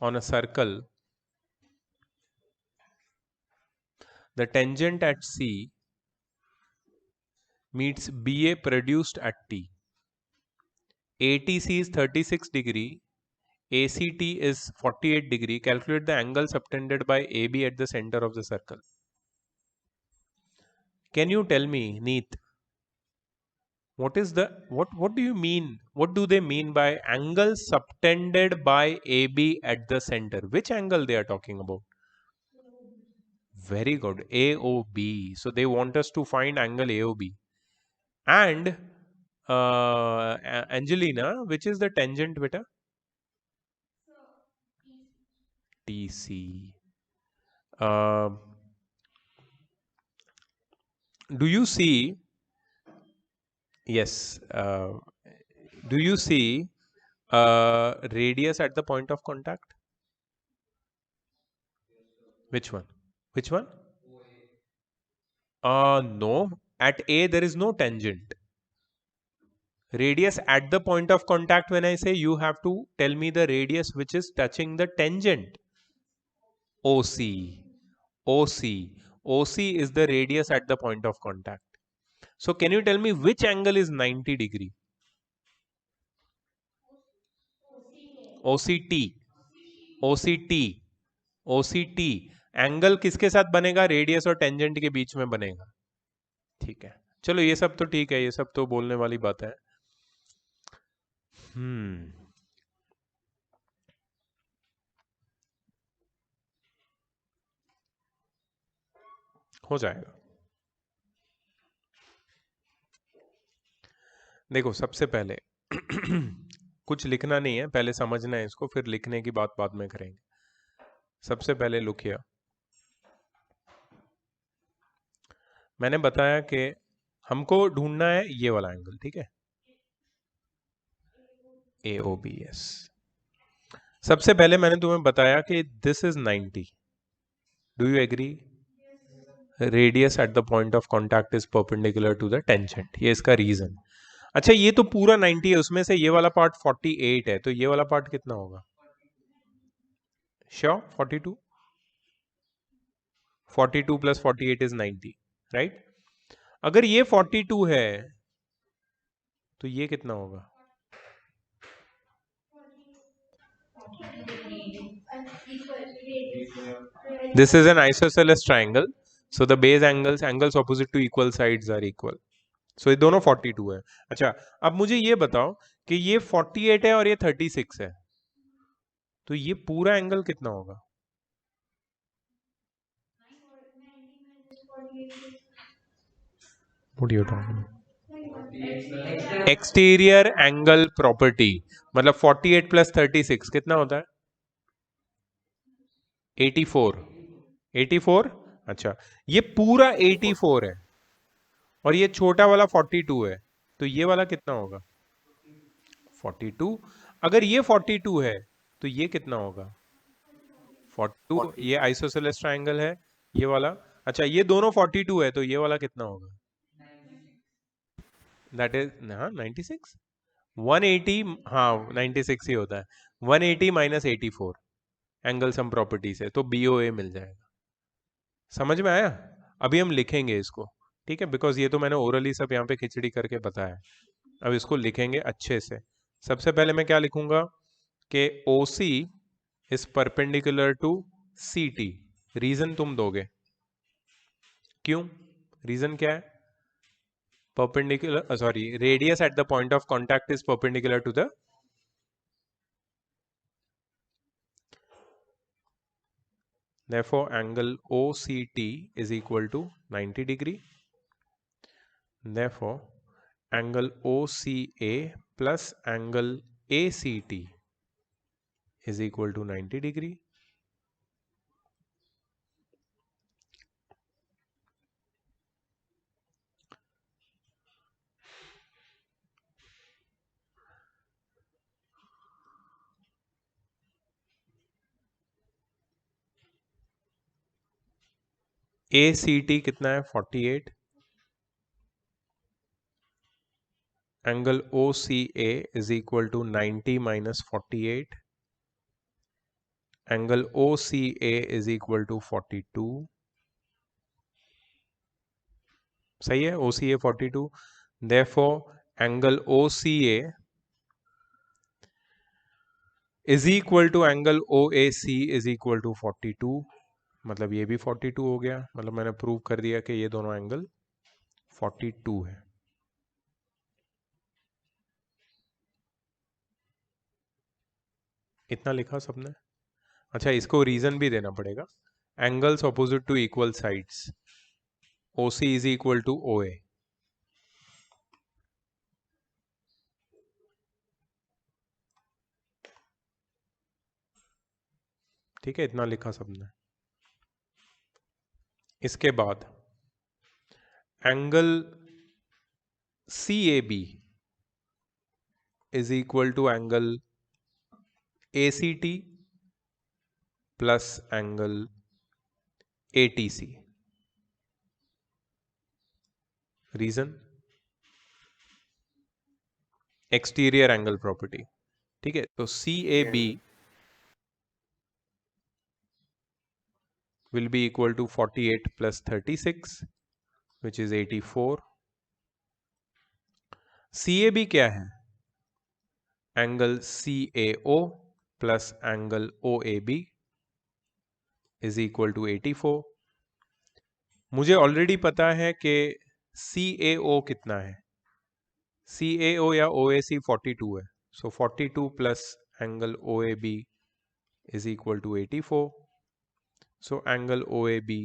on a circle. The tangent at C meets BA produced at T. ATC is 36 degree. ACT is 48 degree. Calculate the angle subtended by AB at the center of the circle. Can you tell me, Neet, what do you mean? What do they mean by angle subtended by AB at the center? Which angle they are talking about? Very good. AOB. So they want us to find angle AOB. And Angelina, which is the tangent, beta? TC. Do you see? Yes. Do you see radius at the point of contact? Which one? Which one? No. At A, there is no tangent. Radius at the point of contact, when I say, you have to tell me the radius which is touching the tangent. OC. OC. OC is the radius at the point of contact. So can you tell me which angle is 90 degree? OCT. OCT. OCT. Angle किसके साथ बनेगा? Radius और tangent के बीच में बनेगा. ठीक है, चलो ये सब तो ठीक है, ये सब तो बोलने वाली बात है। हो जाएगा। देखो सबसे पहले कुछ लिखना नहीं है, पहले समझना है इसको, फिर लिखने की बात बाद में करेंगे। सबसे पहले लुकिया, मैंने बताया कि हमको ढूंढना है ये वाला एंगल, ठीक है, AOBS। सबसे पहले मैंने तुम्हें बताया कि this is 90। Do you agree? Radius at the point of contact is perpendicular to the tangent, ये इसका रीजन। अच्छा ये तो पूरा 90 है, उसमें से ये वाला पार्ट 48 है, तो ये वाला पार्ट कितना होगा? श्योर 42? 42 plus 48 is 90, right? अगर ये 42 है तो ये कितना होगा? This is an isosceles triangle, so the base angles opposite to equal sides are equal. So ये दोनों 42 है। अच्छा अब मुझे ये बताओ कि ये 48 है और ये 36 है, तो ये पूरा एंगल कितना होगा? What are you talking about? Exterior angle property, मतलब 48 प्लस 36 कितना होता है? 84। 84? अच्छा ये पूरा 84 है और ये छोटा वाला 42 है, तो ये वाला कितना होगा? 42। अगर ये 42 है तो ये कितना होगा? 42। ये आइसोसेलेस ट्रायंगल है ये वाला। अच्छा ये दोनों 42 है, तो ये वाला कितना होगा? दैट इज हाँ 96। 180, हाँ 96 ही होता है। 180 माइनस 84 एंगल सम प्रॉपर्टी से, तो BOA मिल जाएगा। समझ में आया? अभी हम लिखेंगे इसको, ठीक है, बिकॉज ये तो मैंने ओरली सब यहाँ पे खिचड़ी करके बताया। अब इसको लिखेंगे अच्छे से। सबसे पहले मैं क्या लिखूंगा कि OC is perpendicular to CT। Reason तुम दोगे, क्यों? रीजन क्या है? Perpendicular, sorry, radius at the point of contact is perpendicular to the, therefore angle OCT is equal to 90 degree. Therefore angle OCA plus angle ACT is equal to 90 degree. ACT कितना है? 48। Angle OCA is equal to 90 minus 48. Angle OCA is equal to 42. सही है, OCA 42। Therefore angle OCA is equal to angle OAC is equal to 42। मतलब ये भी 42 हो गया, मतलब मैंने प्रूव कर दिया कि ये दोनों एंगल 42 है। इतना लिखा सबने? अच्छा इसको रीजन भी देना पड़ेगा। Angles opposite to equal sides, OC is equal to OA। ठीक है, इतना लिखा सबने। इसके बाद angle CAB is equal to angle ACT plus angle ATC। Reason exterior angle property, ठीक है। तो CAB will be equal to 48 plus 36 which is 84। CAB क्या है? Angle CAO plus angle OAB is equal to 84। मुझे already पता है कि CAO कितना है? CAO या OAC 42 है, so 42 plus angle OAB is equal to 84. So angle OAB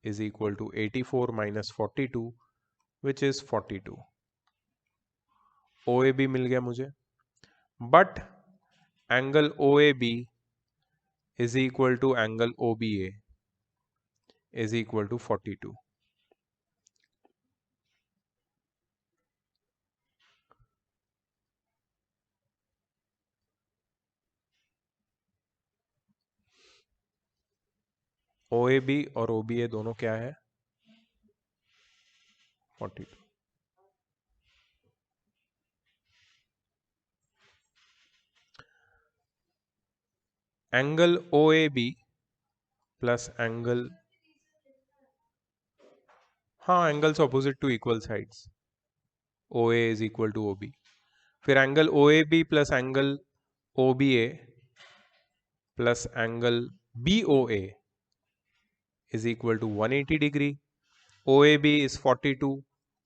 is equal to 84 minus 42, which is 42. OAB मिल गया मुझे, but angle OAB is equal to angle OBA is equal to 42. OAB और OBA दोनों क्या है? 42. Angle OAB plus angle, हाँ, angles opposite to equal sides. OA is equal to OB. फिर angle OAB plus angle OBA plus angle BOA is equal to 180 degree. OAB is 42,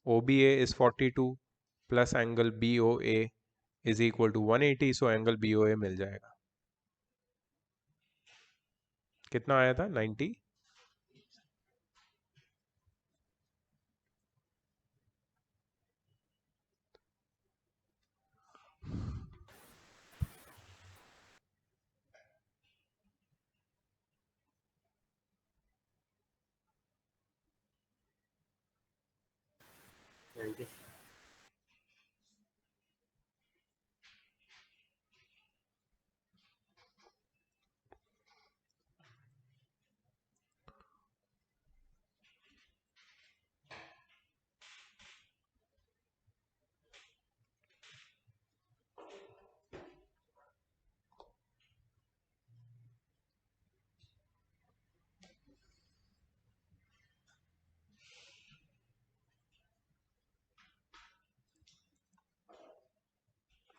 OBA is 42 plus angle BOA is equal to 180, so angle BOA मिल जाएगा. कितना आया था? 90.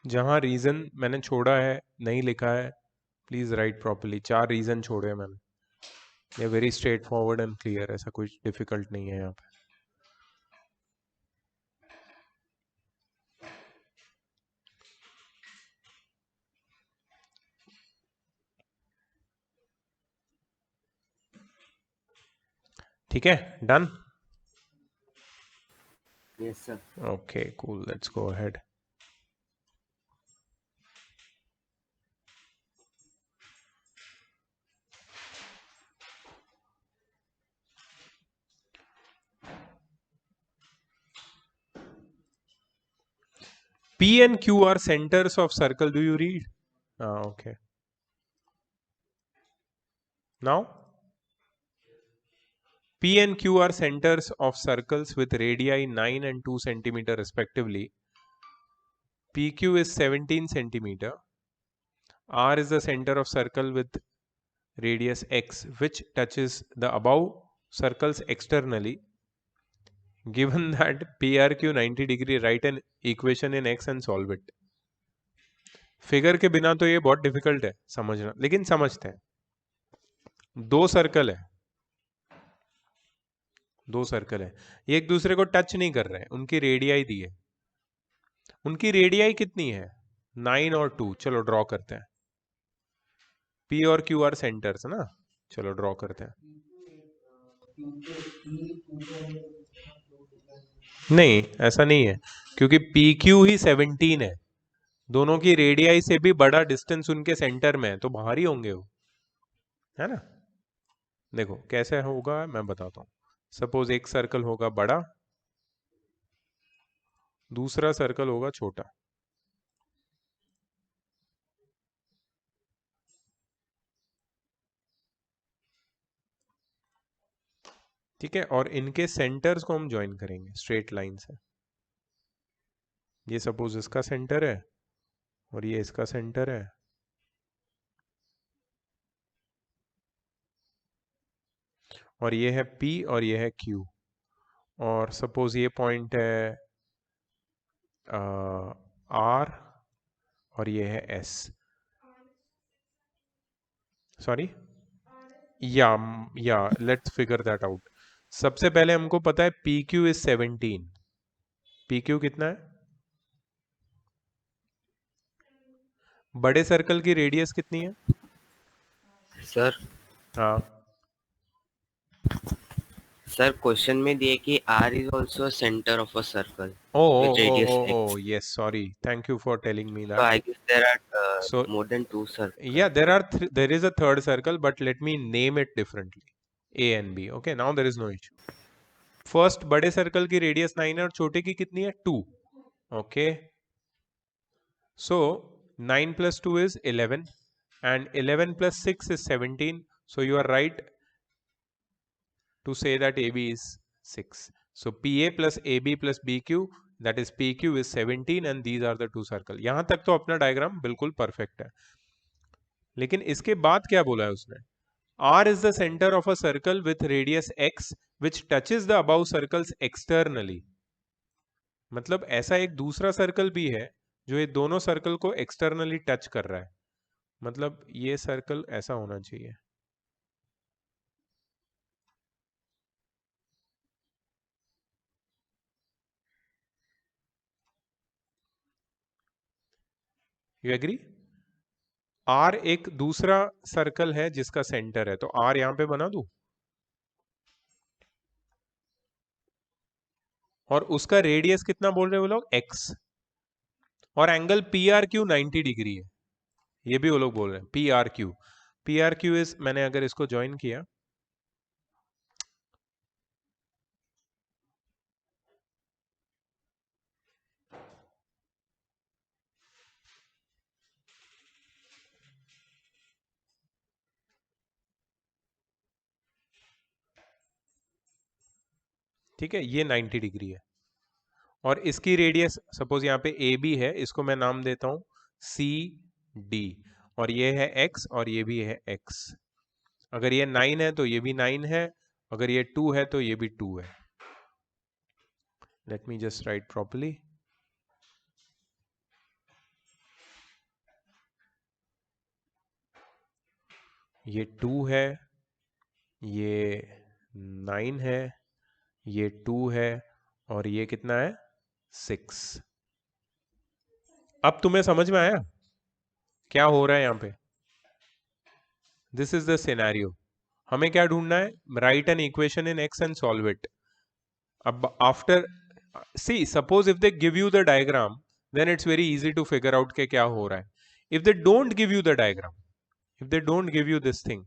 जहाँ reason मैंने छोड़ा है, नहीं लिखा है, प्लीज राइट प्रॉपर्ली. 4 रीजन छोड़े हैं मैंने. ये very straight forward and clear, ऐसा कुछ डिफिकल्ट नहीं है यहाँ पे. ठीक है, done. Yes, sir. Okay, cool. Let's go ahead. P and Q are centers of circle. Do you read? Okay. Now, P and Q are centers of circles with radii 9 and 2 centimeter respectively. PQ is 17 centimeter. R is the center of circle with radius x, which touches the above circles externally. Given that PRQ 90 degree, write an equation in x and solve it. Figure के बिना तो ये बहुत difficult है समझना, लेकिन समझते हैं. 2 सर्कल है, 2 सर्कल है, ये एक दूसरे को टच नहीं कर रहे हैं, उनकी रेडियाई दी है. उनकी रेडियाई कितनी है? 9 और 2. चलो ड्रॉ करते हैं. P और Q आर सेंटर्स ना, चलो ड्रॉ करते हैं. नहीं, ऐसा नहीं है, क्योंकि PQ ही 17 है. दोनों की रेडियाई से भी बड़ा डिस्टेंस उनके सेंटर में है, तो बाहर ही होंगे वो, है ना. देखो कैसे होगा मैं बताता हूँ. सपोज एक सर्कल होगा बड़ा, दूसरा सर्कल होगा छोटा. ठीक है, और इनके सेंटर्स को हम ज्वाइन करेंगे स्ट्रेट लाइन से. ये सपोज इसका सेंटर है और ये इसका सेंटर है, और ये है P और ये है Q, और सपोज ये पॉइंट है R और ये है S. सॉरी, या लेट्स फिगर दैट आउट. सबसे पहले हमको पता है P Q is 17। P Q कितना है? बड़े सर्कल की रेडियस कितनी है? सर हाँ, सर क्वेश्चन में दिए कि R is also center of a circle oh with oh oh radius oh oh x. yes, sorry, thank you for telling me So that. I guess there are So more than two circles. yeah, there is a third circle, but let me name it differently. A and B. Okay, now there is no issue. First बड़े circle की radius 9 है और छोटे की कितनी है? 2. Okay, so 9 plus 2 is 11 and 11 plus 6 is 17. So you are right to say that AB is 6. So PA plus AB plus BQ, that is PQ is 17 and these are the two circle. यहां तक तो अपना diagram बिल्कुल perfect है, लेकिन इसके बाद क्या बोला है उसने? R is the center of a circle with radius x which touches the above circles externally. मतलब ऐसा एक दूसरा सर्कल भी है जो ये दोनों सर्कल को एक्सटर्नली टच कर रहा है। मतलब ये सर्कल ऐसा होना चाहिए। You agree? आर एक दूसरा सर्कल है जिसका सेंटर है, तो आर यहां पे बना दूं और उसका रेडियस कितना बोल रहे हो लोग? एक्स। और angle P R Q 90 degree है, ये भी वो लोग बोल रहे हैं। P R Q, P R Q is, मैंने अगर इसको ज्वाइन किया, ठीक है, ये 90 डिग्री है और इसकी रेडियस सपोज यहाँ पे ए बी है, इसको मैं नाम देता हूं सी डी, और ये है एक्स और ये भी है एक्स। अगर ये 9 है तो ये भी 9 है, अगर ये 2 है तो ये भी 2 है। Let me just right properly. ये 2 है, ये 9 है, ये 2 है और ये कितना है? 6। अब तुम्हें समझ में आया क्या हो रहा है यहाँ पे? This is the scenario. हमें क्या ढूंढना है? Write an equation in X and solve it. अब after, see suppose if they give you the diagram, then it's very easy to figure out के क्या हो रहा है। If they don't give you the diagram, if they don't give you this thing,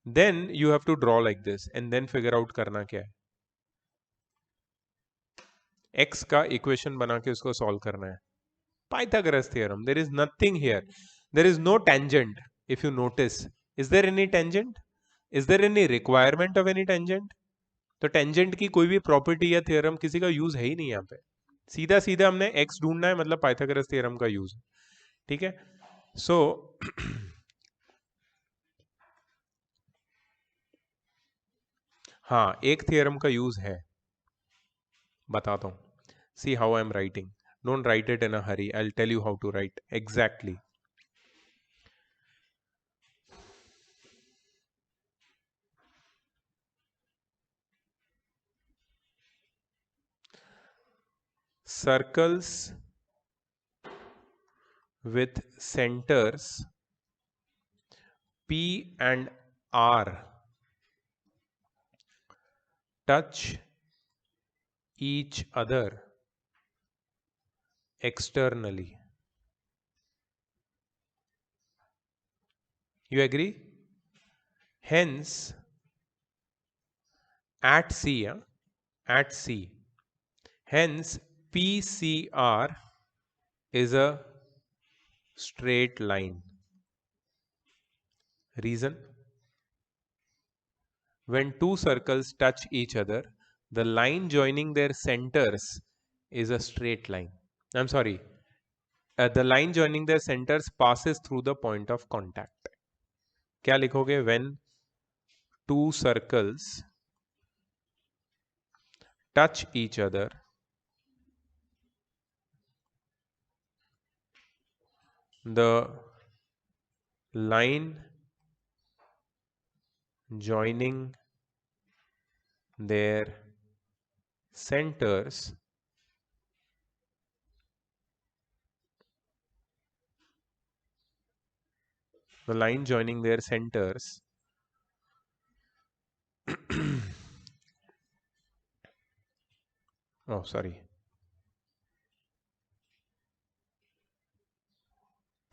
then you have to draw like this and then figure out करना क्या है। x का equation बना के उसको सॉल्व करना है। Pythagoras theorem, there is nothing here, there is no tangent. If you notice, is there any tangent? Is there any requirement of any tangent? तो टेंजेंट की कोई भी प्रॉपर्टी या थ्योरम किसी का यूज है ही नहीं यहाँ पे। सीधा सीधा हमने x ढूंढना है, मतलब पाइथागोरस थ्योरम का यूज। ठीक है, सो हाँ, एक थ्योरम का यूज है, बताता हूं। See how I'm writing. Don't write it in a hurry. I'll tell you how to write exactly. Circles with centers P and R touch each other externally. You agree? Hence, at C, at C, hence PCR is a straight line. Reason? When two circles touch each other, the line joining their centers is a straight line. I'm sorry, the line joining their centers passes through the point of contact. क्या लिखोगे? When two circles touch each other, the line joining their centers the line joining their centers oh sorry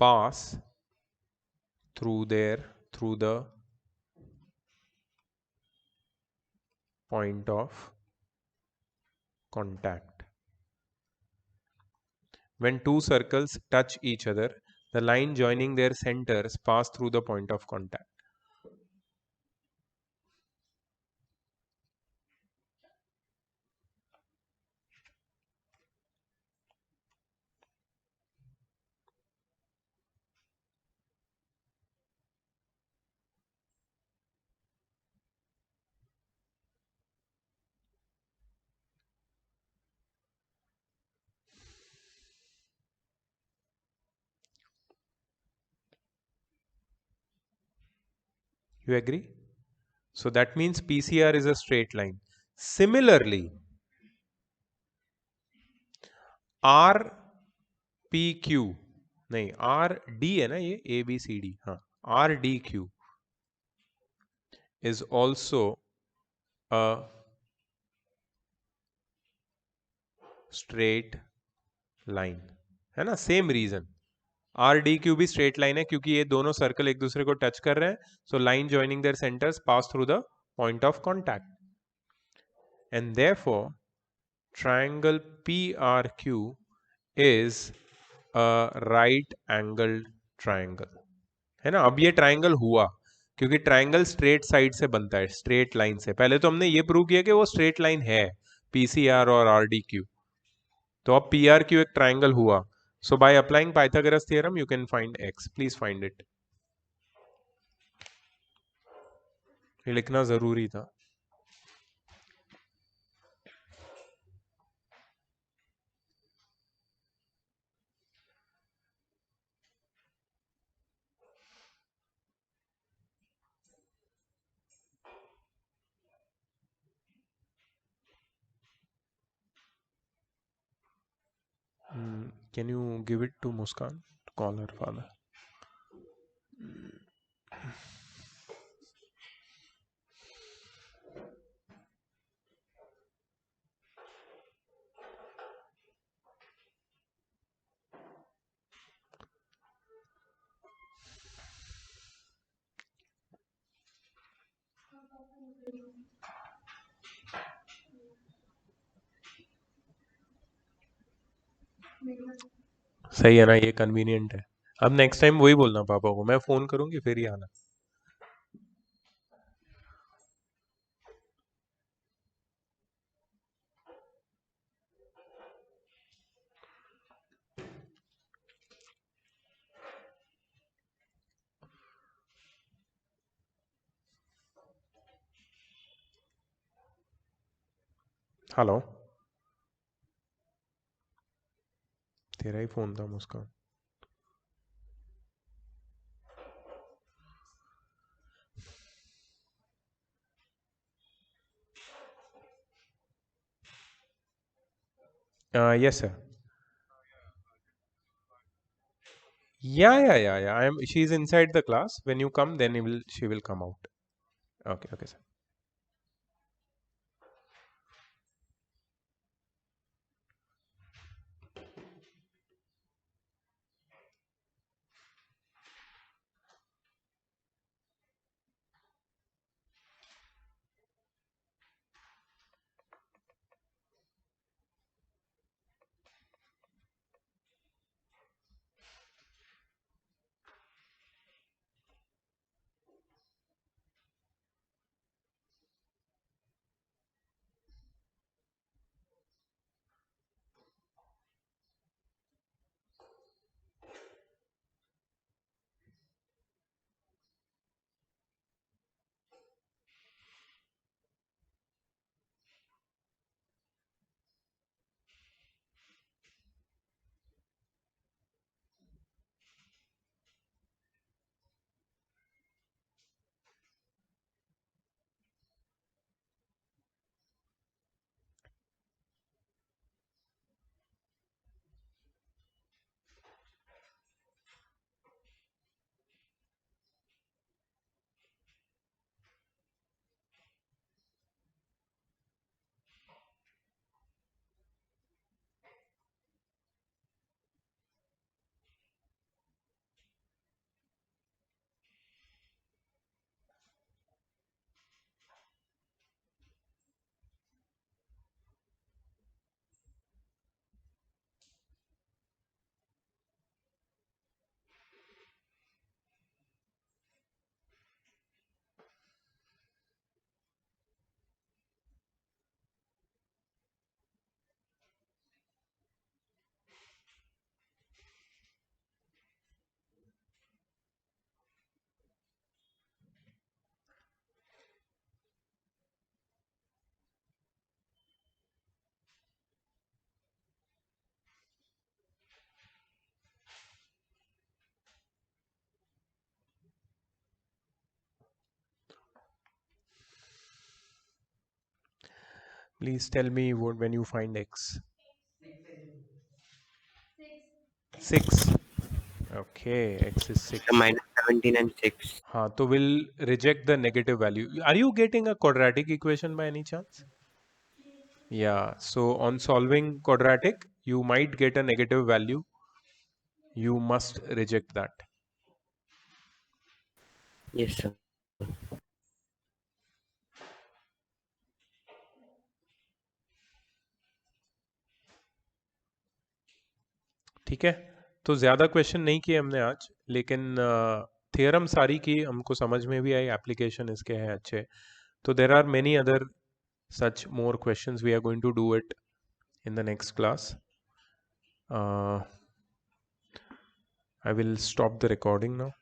pass through the point of contact. When two circles touch each other, the line joining their centers pass through the point of contact. You agree? So that means PCR is a straight line. Similarly, R P Q नहीं R D है ना ये A B C D हाँ R D Q is also a straight line है ना same reason R D Q भी straight line है क्योंकि ये दोनों सर्कल एक दूसरे को टच कर रहे हैं so line joining there centres pass through the point of contact and therefore triangle PRQ is a right angled triangle है ना अब ये ट्राइंगल हुआ क्योंकि ट्राइंगल स्ट्रेट साइड से बनता है स्ट्रेट लाइन से पहले तो हमने ये प्रूव किया कि वो स्ट्रेट लाइन है पीसीआर और आरडीक्यू तो अब पीआरक्यू एक ट्राइंगल हुआ so by applying Pythagoras theorem you can find X please find it ये लिखना जरूरी था Can you give it to Muskan to call her father? सही है ना ये कन्वीनियंट है अब नेक्स्ट टाइम वही बोलना पापा को मैं फोन करूंगी फिर ही आना हेलो तेरा ही फोन था मुस्कान yes sir yeah I am she is inside the class when you come then she will come out okay sir Please tell me what when you find x. 6. Okay, x is 6. So minus 17 and 6. हाँ, तो we'll reject the negative value. Are you getting a quadratic equation by any chance? Yeah, so on solving quadratic, you might get a negative value. You must reject that. Yes, sir. ठीक है, तो ज़्यादा question नहीं किए हमने आज, लेकिन theorem सारी की हमको समझ में भी आई, एप्लीकेशन इसके हैं अच्छे. तो there are many other such more questions. We are going to do it in the next class. I will stop the recording now.